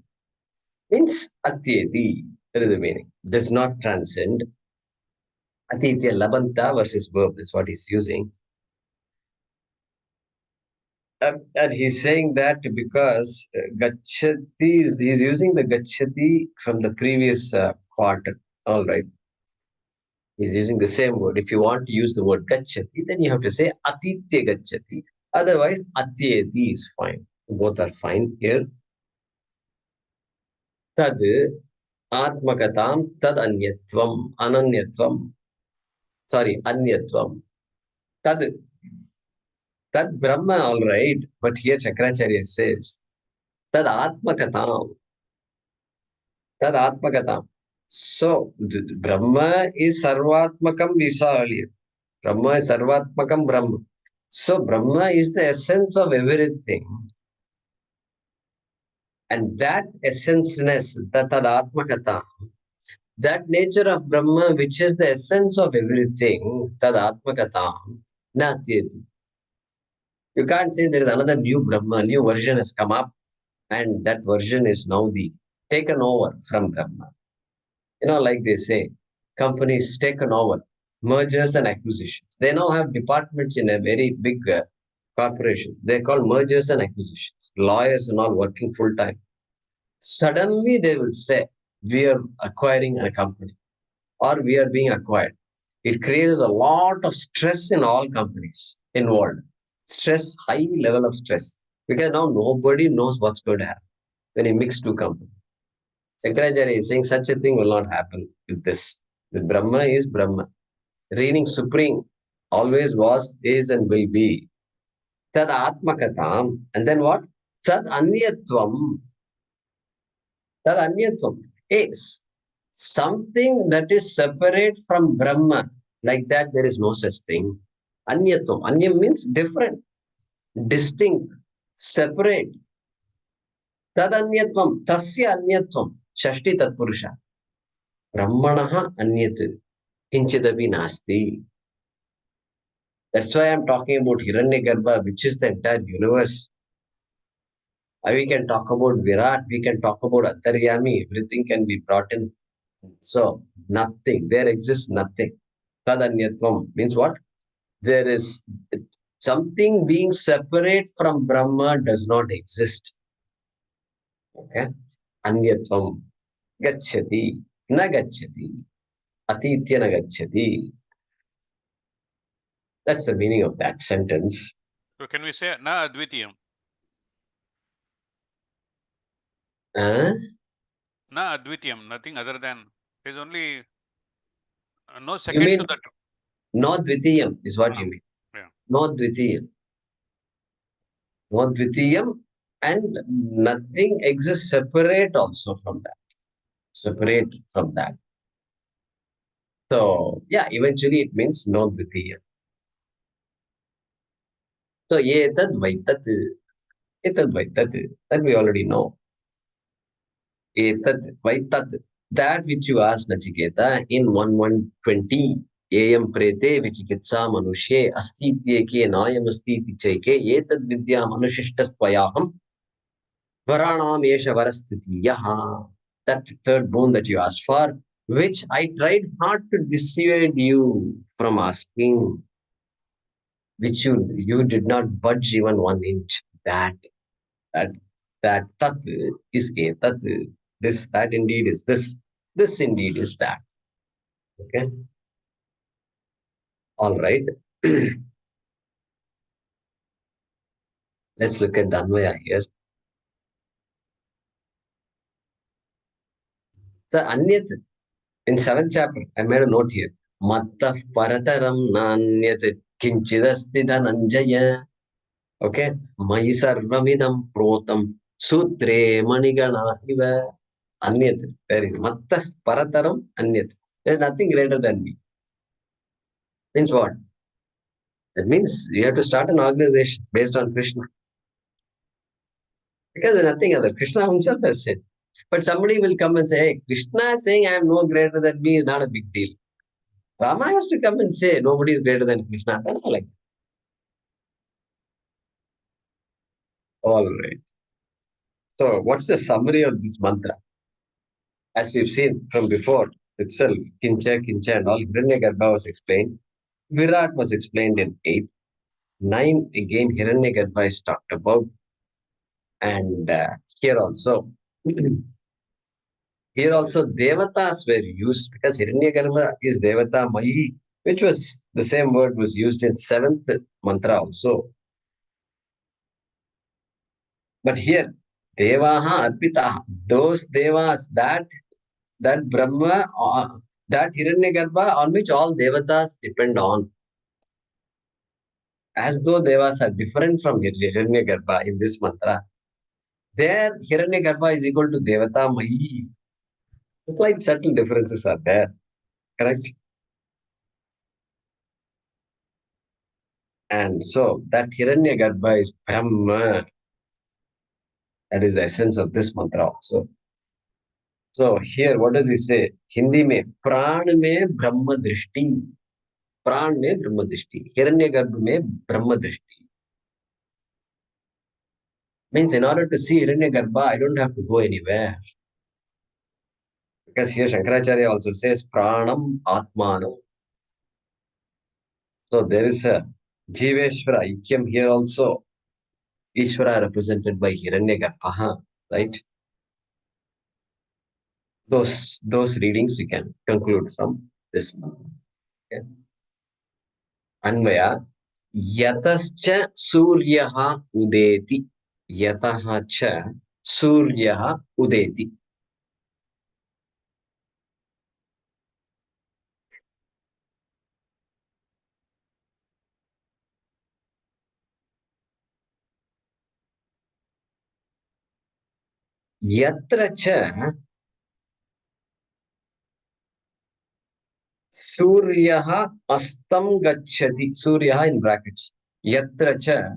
Means Atyeti. That is the meaning. Does not transcend. Atitya labanta versus verb. That's what he's using. And he's saying that because gacchati, he's using the gacchati from the previous quarter. All right. He's using the same word. If you want to use the word gacchati, then you have to say atitya gacchati. Otherwise, atyeti is fine. Both are fine here. Tad atmakatam tad anyatvam, ananyatvam. Sorry, anyatvam. Tad Brahma, all right. But here Shankaracharya says, tad atmakatam. Tad atmakatam. So, Brahma is sarvatmakam, we saw earlier. Brahma is sarvatmakam Brahma. So, Brahma is the essence of everything. And that essenceness, that atmakata, that nature of Brahma, which is the essence of everything, tad atmakata, natyeti. You can't say there is another new Brahma, new version has come up, and that version is now taken over from Brahma. Like they say, companies taken over, mergers and acquisitions. They now have departments in a very big corporation. They're called mergers and acquisitions. Lawyers and all working full time. Suddenly they will say, we are acquiring a company or we are being acquired. It creates a lot of stress in all companies involved. Stress, high level of stress. Because now nobody knows what's going to happen when you mix two companies. Shankaracharya is saying such a thing will not happen with this. With Brahma is Brahma. Reigning supreme, always was, is, and will be. Tad atmakatam. And then what? Tad anyatvam. Tad anyatvam. Is something that is separate from Brahma. Like that, there is no such thing. Anyatvam. Anyam means different, distinct, separate. Tad anyatvam. Tasya anyatvam. Shashti tatpurusha. Brahmanaha anyat. Kinchidapi nasti. That's why I'm talking about Hiranyagarbha, which is the entire universe. We can talk about Virat, we can talk about Antaryami, everything can be brought in. So, nothing. There exists nothing. Tadanyatvam means what? There is something being separate from Brahma does not exist. Okay? Anyatvam. Gacchati. Na gacchati. Atitya na gacchati. That's the meaning of that sentence. So can we say na advitiyam? Na advitiyam, nothing other than. There's only no second mean, to that. No dvitiyam is what you mean. Yeah. No dvitiyam. No dvitiyam, and nothing exists separate also from that. Separate from that. So, yeah, eventually it means no dvitiyam. So, etad vaitat. Etad vaitat. That we already know. Etad vaitat. That which you asked, Nachiketa, in 1120. Ayam prete vichikitsa manushe astityeke nayam astiti chaike etad vidya manushishtastvayaham varanam yesha varastitiyaha. That third boon that you asked for, which I tried hard to dissuade you from asking. which you did not budge even 1 inch. That tat is a tat. This, that indeed is this. This indeed is that. Okay. All right. Let's look at the Adhyaya here. The Anyat, in 7th chapter, I made a note here. Mattah parataram nanyat kinchidasti dhananjaya. Okay. Mai sarvamidam protam sutre manigana iva. Anyat. There is Mattah parataram anyat. There is nothing greater than me. Means what? That means you have to start an organization based on Krishna. Because there's nothing other. Krishna himself has said. But somebody will come and say, hey, Krishna is saying I am no greater than me is not a big deal. Rama has to come and say nobody is greater than Krishna. Then I like that. All right. So what's the summary of this mantra? As we've seen from before itself, Kincha, Kincha and all, Hiranyagarbha was explained. Virat was explained in 8. 9, again, Hiranyagarbha is talked about. And here also, Devatas were used because Hiranyagarbha is Devata Mahi, which was the same word was used in 7th mantra also. But here, Devaha Arpitaha, those Devas, that Brahma, that Hiranyagarbha on which all Devatas depend on. As though Devas are different from Hiranyagarbha in this mantra. There, Hiranyagarbha is equal to Devata Mahi. Slight subtle differences are there. Correct? And so that Hiranyagarbha is Brahma. That is the essence of this mantra also. So here, what does he say? Hindi mein, pran mein Brahma drishti. Pran mein Brahma drishti. Hiranyagarbha mein Brahma drishti. Means in order to see Hiranyagarbha, I don't have to go anywhere. Because here Shankaracharya also says pranam atmanam. So there is a Jiveshwara, Ikyam here also. Ishvara represented by Hiranyagarbha, right? Those readings you can conclude from this one. Okay. Anvaya, yatascha suryaha udeti. Yataha cha suryaha udeti. Yatra cha suryaha astam gacchati. Suryaha in brackets. Yatra cha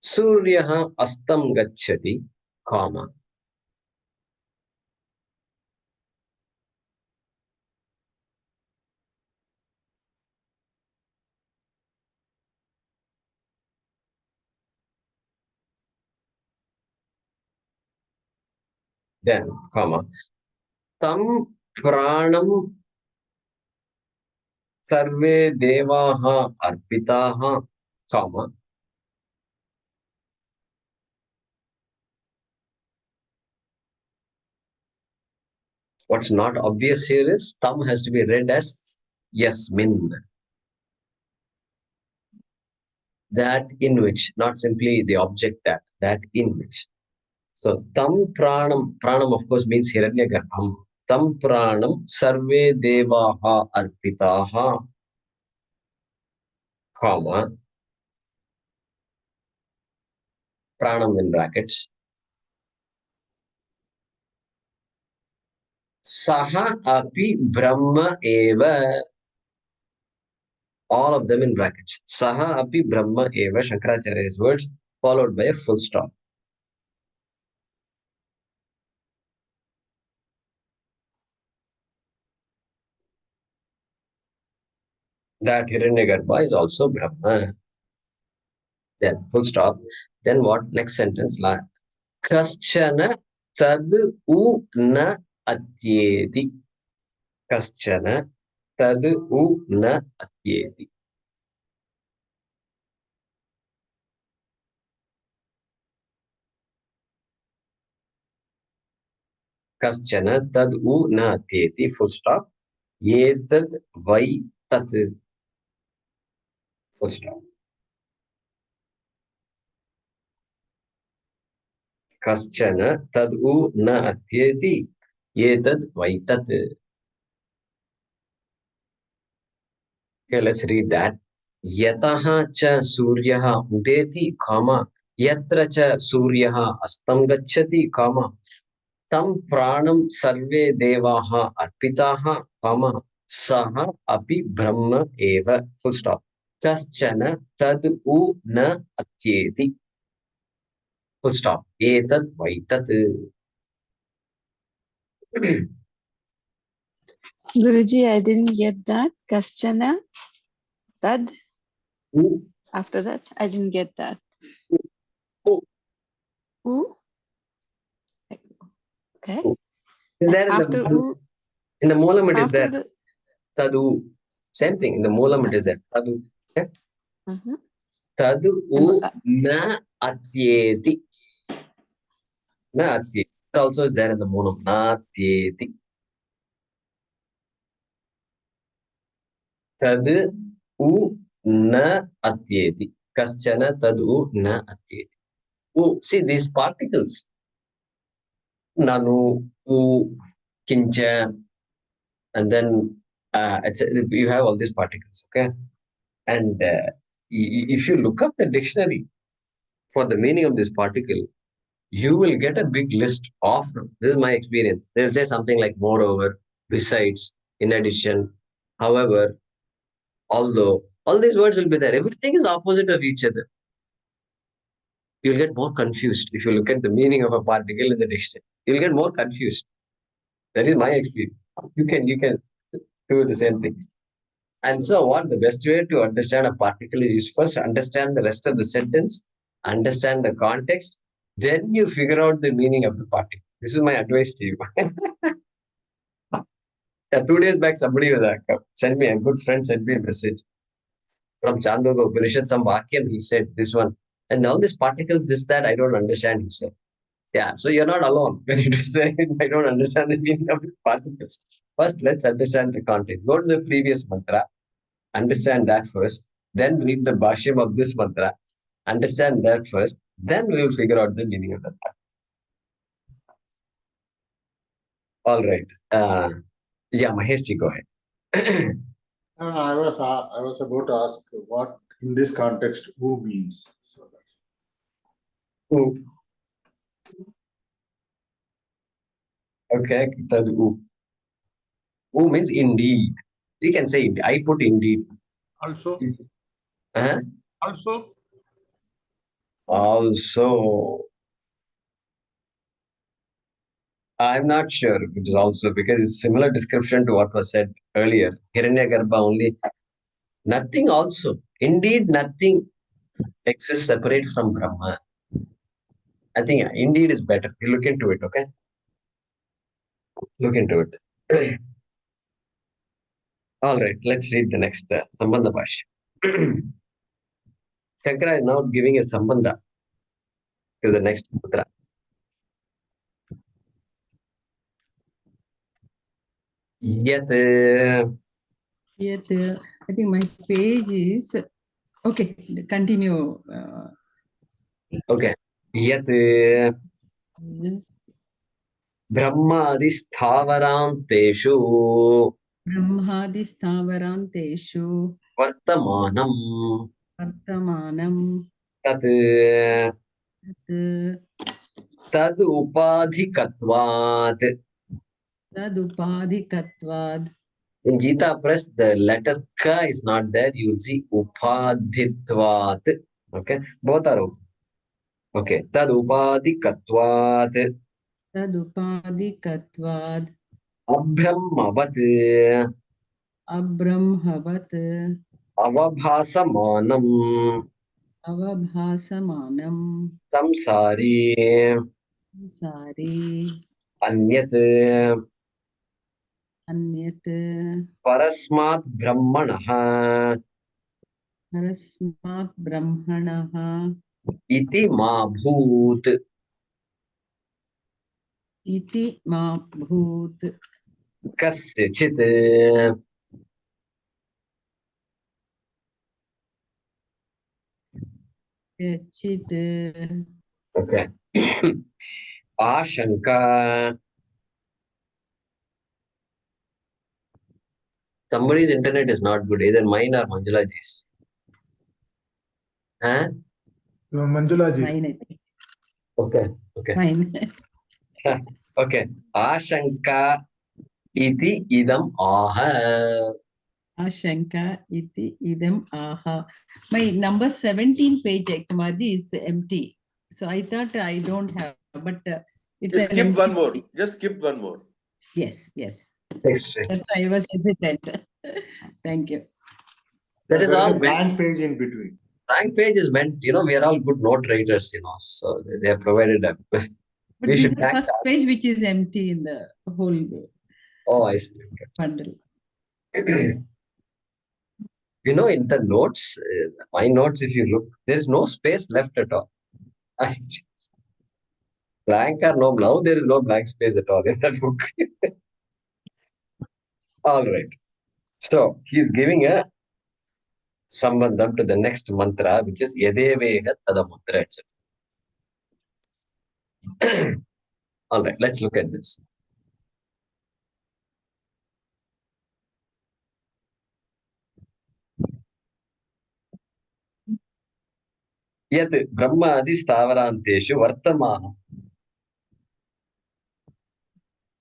suryaha astam gacchati, comma. Then, comma. Tam pranam sarve devaha arpitaha, comma. What's not obvious here is tam has to be read as yasmin. That in which, not simply the object that in which. So tam pranam of course means Hiranyagarbham. Tam pranam sarve devaha arpitaha, comma, pranam in brackets. Saha api brahma eva, all of them in brackets. Saha api brahma eva, Shankaracharya's words, followed by a full stop. That Hiranyagarbha is also Brahma. Then full stop. Then what? Next sentence. Kaschana tad u na atyeti. Kaschana tad u na atyeti. Kaschana tad u na atyeti. Full stop. Etad vai tat. Full stop. Kaschana tad u na atyeti. Etad vai tat. Okay, let's read that. Yataha cha suryaha udeti, kama. Yatra cha suryaha astam gacchati, kama. Tam pranam sarve devaha arpitaha, kama. Saha api brahma eva. Full stop. Kaschana tad u na atyeti. Full stop. Etad vaitat. Guruji, I didn't get that. Kaschana, tad. U. After that, I didn't get that. U. U. Okay. U. Is there in After the u, in the moolam it is after there. the Tadu. Same thing. In the moolam it is there. Tadu. Okay? mhm. Tadu u na atyeti. Na atyeti. It also is there in the moolam. Na atyeti. Tadu u na atyeti. Kaschana tadu na atyeti. U. See these particles. Nanu, u, kincha, and then you have all these particles. Okay. And if you look up the dictionary for the meaning of this particle, you will get a big list of them. This is my experience. They'll say something like moreover, besides, in addition, however, although. All these words will be there. Everything is opposite of each other. You'll get more confused if you look at the meaning of a particle in the dictionary. You'll get more confused. That is my experience. You can do the same thing. And so what the best way to understand a particle is first understand the rest of the sentence, understand the context, then you figure out the meaning of the particle. This is my advice to you. 2 days back, somebody was sent me, a good friend sent me a message from Chandogya Upanishad, some Bhaashyam, he said this one. And all these particles, this, that, I don't understand, he said. Yeah, so you're not alone when you say, I don't understand the meaning of the particles. First, let's understand the context. Go to the previous mantra, understand that first, then read the Bhaashyam of this mantra, understand that first, then we will figure out the meaning of that. All right. Yeah, Maheshji, go ahead. I was about to ask what in this context who means. So U. Okay, tad U. U means indeed. You can say indeed. I put indeed. Also, Uh-huh. also, Also, I'm not sure if it is also because it's similar description to what was said earlier. Hiranyagarbha only. Nothing also. Indeed, nothing exists separate from Brahma. I think indeed is better. You look into it, okay? Look into it. All right, let's read the next Sambandha Bhaashyam. Shankara is now giving a Sambandha to the next mantra. Yat. Yet, I think my page is okay. Continue. Okay. Yat Brahmadi sthavaranteshu Brahmadi sthavaranteshu vartamanam vartamanam tat tat tad upadhikatvat. tadupadhikatvad. In Gita press, the letter K is not there. You will see upadhitvat. Okay. Both are okay. Okay. Tad upadhikatvat. Tadupadhikatvad Abhramavat. abramhavat Avabhasamanam. avabhasamanam Samsari. sari Anyat. anyat Parasmat brahmanah. parasmat brahmanah Iti ma bhoot. iti ma bhut. Kasyachit. Chit. Okay. Ashanka. Somebody's internet is not good, either mine or Manjulaji's. Huh? Manjulaji. Mine, I think. Okay. Okay. Mine. Okay. Ashanka iti idam aha. Ashanka iti idam aha. My number 17 page, Kumarji, is empty. So I thought I don't have, but it's Just an skip empty one more. page. Just skip one more. Yes, yes. Extra. That's why I was hesitant. Thank you. That is There is all a meant. blank page in between. Blank page is meant, we are all good note writers, so they have provided a. But We this is should the thank first that. page which is empty in the whole Oh, I see. bundle. Okay. In the notes, my notes, if you look, there's no space left at all. Blank or no, now there is no blank space at all in that book. All right. So he's giving a sambandham to the next mantra, which is Yadeveha Tadamutra, etc. All right, let's look at this. Yat Brahmadi Stavaranteshu Vartamana.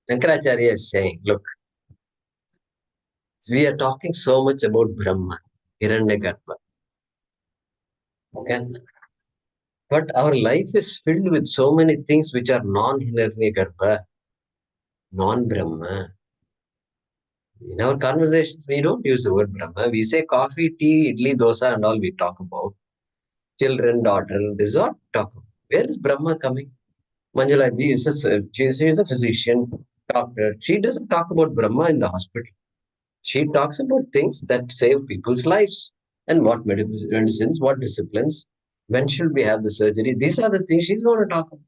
Shankaracharya is saying, look, we are talking so much about Brahma, Hiranyagarbha. Okay? But our life is filled with so many things which are non-Hiranyagarbha, non-Brahma. In our conversations, we don't use the word Brahma. We say coffee, tea, idli, dosa, and all we talk about. Children, daughter, this is what we talk about. Where is Brahma coming? Manjula ji is a physician, doctor. She doesn't talk about Brahma in the hospital. She talks about things that save people's lives and what medicines, what disciplines, when should we have the surgery. These are the things she's going to talk about.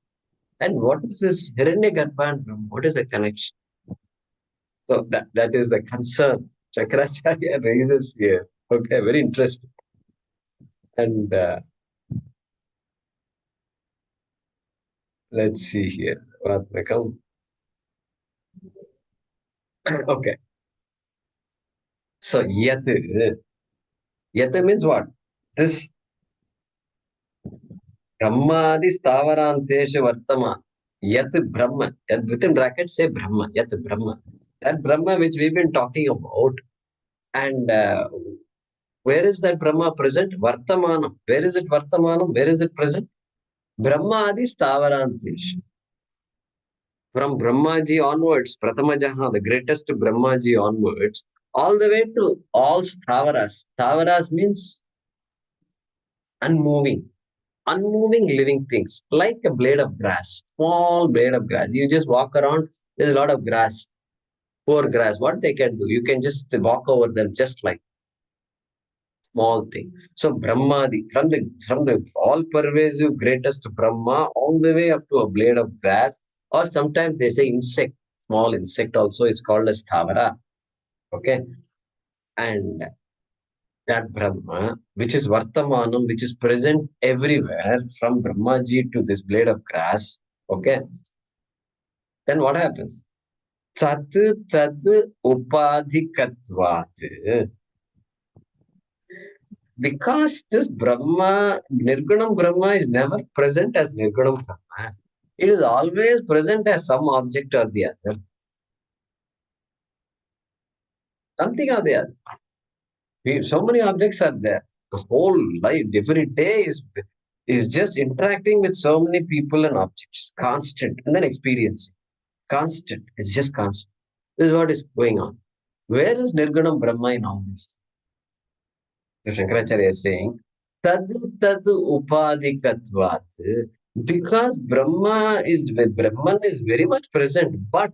And what is this Hiranyagarbha and Brahma? What is the connection? So that is a concern Shankaracharya raises here. Okay, very interesting. And let's see here. What become? Okay. So yat means what? This Brahmadi Stavaranteshu Vartama. Yat Brahma. Yat within brackets say Brahma. Yat Brahma. That Brahma which we've been talking about. And where is that Brahma present? Vartamanam. Where is it Vartamanam? Where is it present? Brahmadi Stavaranteshu. From Brahmaji onwards, Pratamajaha, the greatest Brahmaji onwards, all the way to all Stavaras. Stavaras means unmoving. Unmoving living things, like a blade of grass, small blade of grass. You just walk around, there's a lot of grass, poor grass. What they can do, you can just walk over them just like small thing. So Brahmadi, from the all pervasive greatest Brahma, all the way up to a blade of grass, or sometimes they say insect, small insect also is called as Thavara. Okay. And that Brahma, which is Vartamanam, which is present everywhere, from Brahmaji to this blade of grass, okay, then what happens? Tat tad upadhikatvat. Because this Brahma, Nirgunam Brahma is never present as Nirgunam Brahma. It is always present as some object or the other. Something or the other. So many objects are there. The whole life, every day is just interacting with so many people and objects, constant, and then experiencing. Constant. It's just constant. This is what is going on. Where is Nirgunam Brahma in all this? So Shankaracharya is saying, Tad upadhikatvat. Because Brahman is very much present, but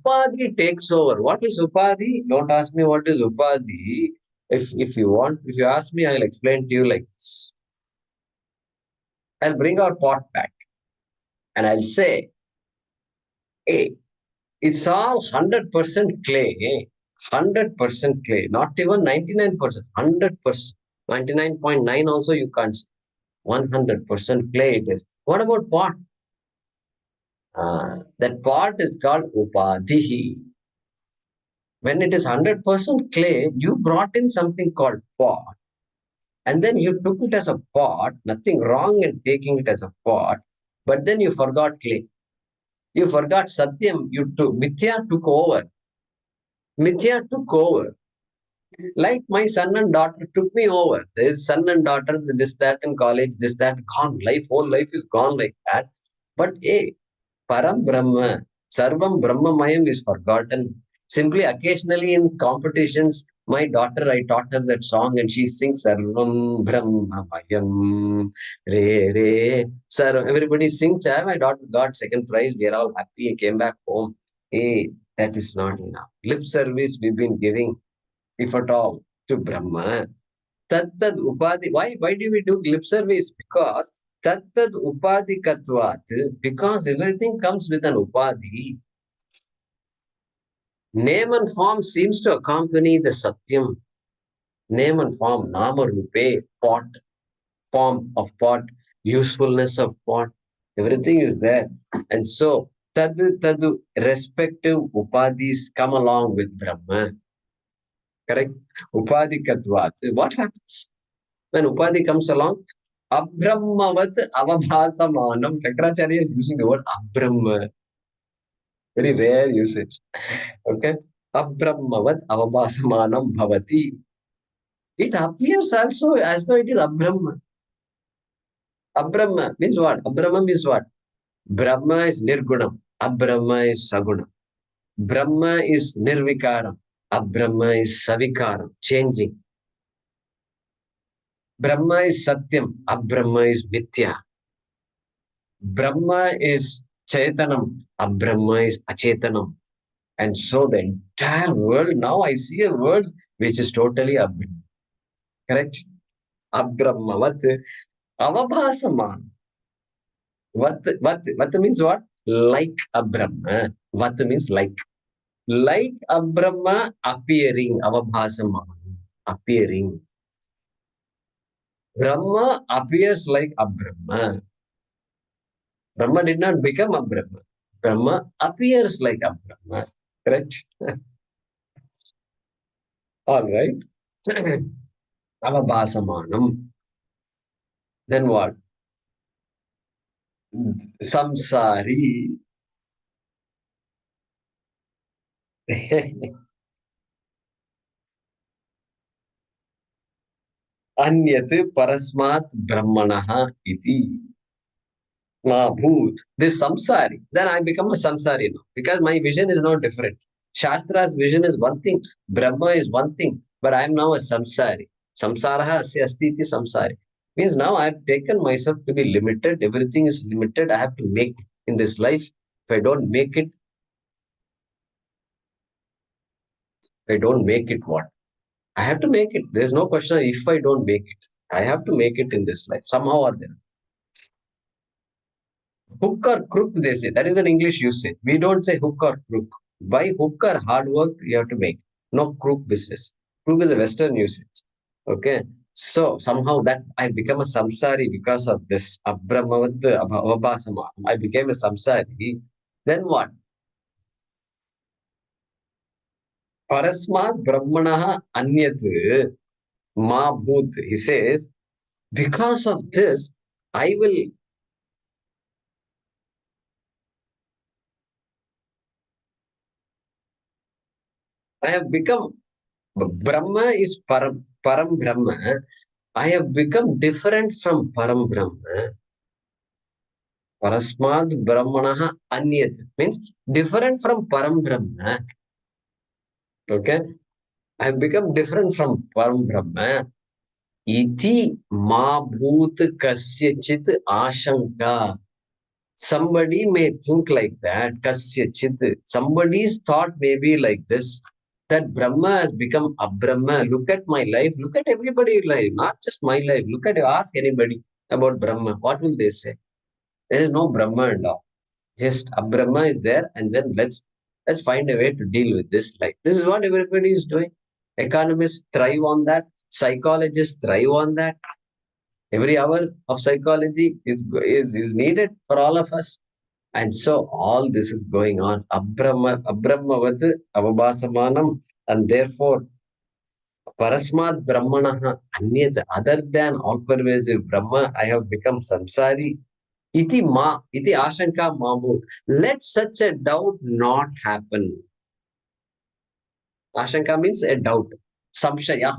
Upadhi takes over. What is Upadhi? Don't ask me what is Upadhi. If you ask me, I'll explain to you like this. I'll bring our pot back and I'll say, Hey, it's all 100% clay. 100% clay. Not even 99%. 100%. 99.9 also you can't say. 100% clay it is. What about pot? That pot is called upadhihi. When it is 100% clay, you brought in something called pot. And then you took it as a pot. Nothing wrong in taking it as a pot. But then you forgot clay. You forgot Satyam. Mithya took over. Mithya took over. Like my son and daughter took me over. There's son and daughter, this, that in college, this, that, gone. Whole life is gone like that. But hey, Param Brahma, Sarvam Brahmamayam is forgotten. Simply occasionally in competitions, my daughter, I taught her that song and she sings Sarvam Brahmamayam. Re Re. Sir, everybody sings. My daughter got second prize. We are all happy. Came back home. Hey, that is not enough. Lip service we've been giving, if at all, to Brahma. Tattad Upadhi. Why do we do lip service? Because Tattad Upadhi Katvat, because everything comes with an Upadhi. Name and form seems to accompany the Satyam. Name and form, Nama Rupe, pot, form of pot, usefulness of pot, everything is there. And so, Tadu, respective Upadhis come along with Brahma. Correct? Upadhi Katvat. What happens? When Upadhi comes along, Abrahmavat avabhasamanam. Shankaracharya is using the word Abrahma. Very rare usage. Okay? Abrahmavat avabhasamanam bhavati. It appears also as though it is Abrahma. Abrahma means what? Abrahma means what? Brahma is Nirgunam. Abrahma is Sagunam. Brahma is Nirvikaram. Abrahma is Savikaram. Changing. Brahma is Satyam. Abrahma is Mithya. Brahma is Chaitanam, Abrahma is Achetanam. And so the entire world, now I see a world which is totally Abrahma. Correct? Abrahmavat avabhasaman. What means what? Like Abrahma. What means like? Like Abrahma appearing, avabhasaman. Appearing. Brahma appears like Abrahma. Brahma did not become a Brahma. Brahma appears like a Brahma. Correct? All right. Avabhasamanam. Then what? Samsari. Anyat parasmat brahmanaha iti. Bhoot. This samsari. Then I become a samsari now. Because my vision is now different. Shastra's vision is one thing. Brahma is one thing. But I am now a samsari. Samsaraha asya asti iti samsari. Means now I have taken myself to be limited. Everything is limited. I have to make it in this life. If I don't make it, what? I have to make it. There's no question if I don't make it. I have to make it in this life. Somehow or other. Hook or crook, they say. That is an English usage. We don't say hook or crook. By hook or hard work, you have to make. No crook business. Crook is a Western usage. Okay. So somehow that I become a samsari because of this. Abrahmavat avabhasama. I became a samsari. Then what? Parasmat brahmanaha anyat ma bhut. He says, because of this, I have become, Brahma is Param Brahma. I have become different from Param Brahma. Parasmad Brahmanaha Anyat means different from Param Brahma. Okay? I have become different from Param Brahma. Iti ma bhoot kasyachit ashanka. Somebody may think like that. Kasyachit. Somebody's thought may be like this. That Brahma has become Abrahma. Look at my life. Look at everybody's life. Not just my life. Ask anybody about Brahma. What will they say? There is no Brahma and all. Just Brahma is there, and then let's find a way to deal with this. Like, this is what everybody is doing. Economists thrive on that. Psychologists thrive on that. Every hour of psychology is needed for all of us. And so all this is going on. Abrahmavat avabhasamanam, and therefore Parasmat Brahmanaha Anyat, other than all pervasive Brahma, I have become samsari. Iti ashanka mamut. Let such a doubt not happen. Ashanka means a doubt. Samshaya.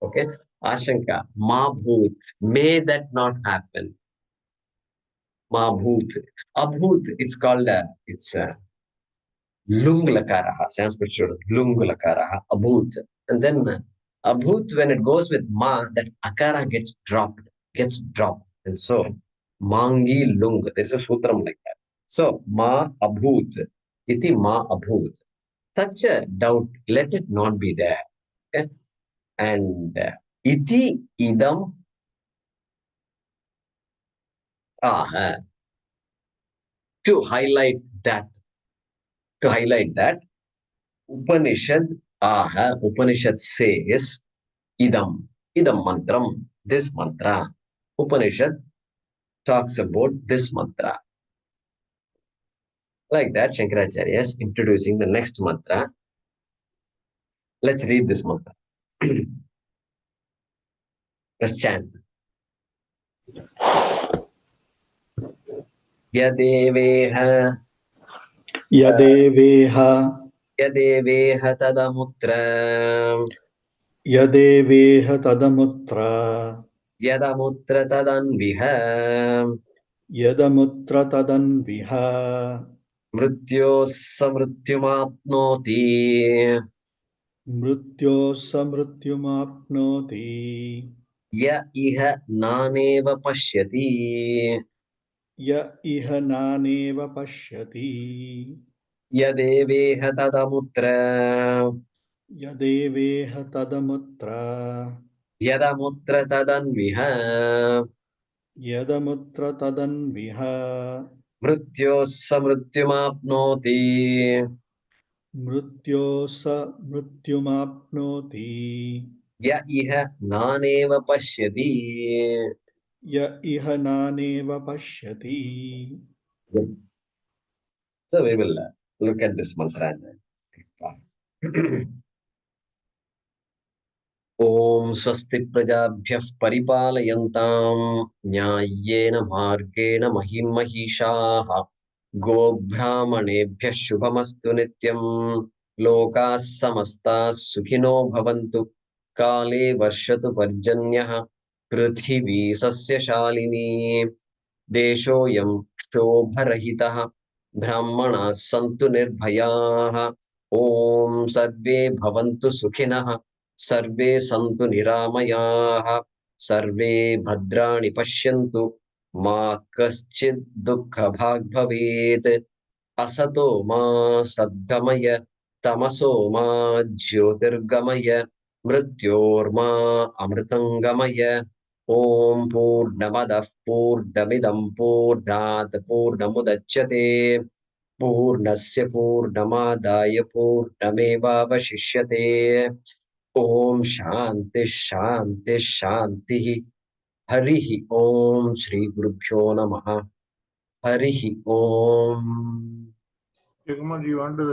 Okay. Ashanka. Mabhut. May that not happen. Mabhut. Abhut. It's called Lung lakaraha. Sanskrit student. Lung lakaraha. Abhut. And then Abhut, when it goes with ma, that akara gets dropped. And so Mangi lung. There's a sutram like that. So ma abhut. Iti ma abhut. Such a doubt, let it not be there. Okay? And iti idam to highlight that Upanishad says idam mantram, this mantra. Upanishad talks about this mantra. Like that, Shankaracharya is introducing the next mantra. Let's read this mantra. Let's chant. Yadeveha tadamutra Yadamutra tadanviha Mrityosa mrityumapnoti Ya iha naneva pashyati Yadeveha tadamutra Yadamutra tadanviha Mrityosa mrityumapnoti Ya iha naneva pashyati. So we will look at this mantra. Om swasti prajabhyah paripalayantam nyayena margena mahim mahishaha gobhramanebhyah shubhamastu nityam lokas samastas sukhino bhavantu kale varshatu parjanyah prithvi sasya shalini deshoyam shobharahitah brahmanas santu nirbhayaah Om sarve bhavantu sukhinah Sarve santu niramayaha Sarve bhadrani pashyantu Ma kaschid dukkha bhag bhavet Asato ma sadgamaya Tamaso ma jyotirgamaya Mrityor ma amritangamaya Om purnamadah purnamidam purnat purnamudachyate Purnasya purnamadaya purnamevavashishyate Om Shanti Shanti Shanti Harihi Om Shri Gurubhyo Namaha Harihi Om. Do you want to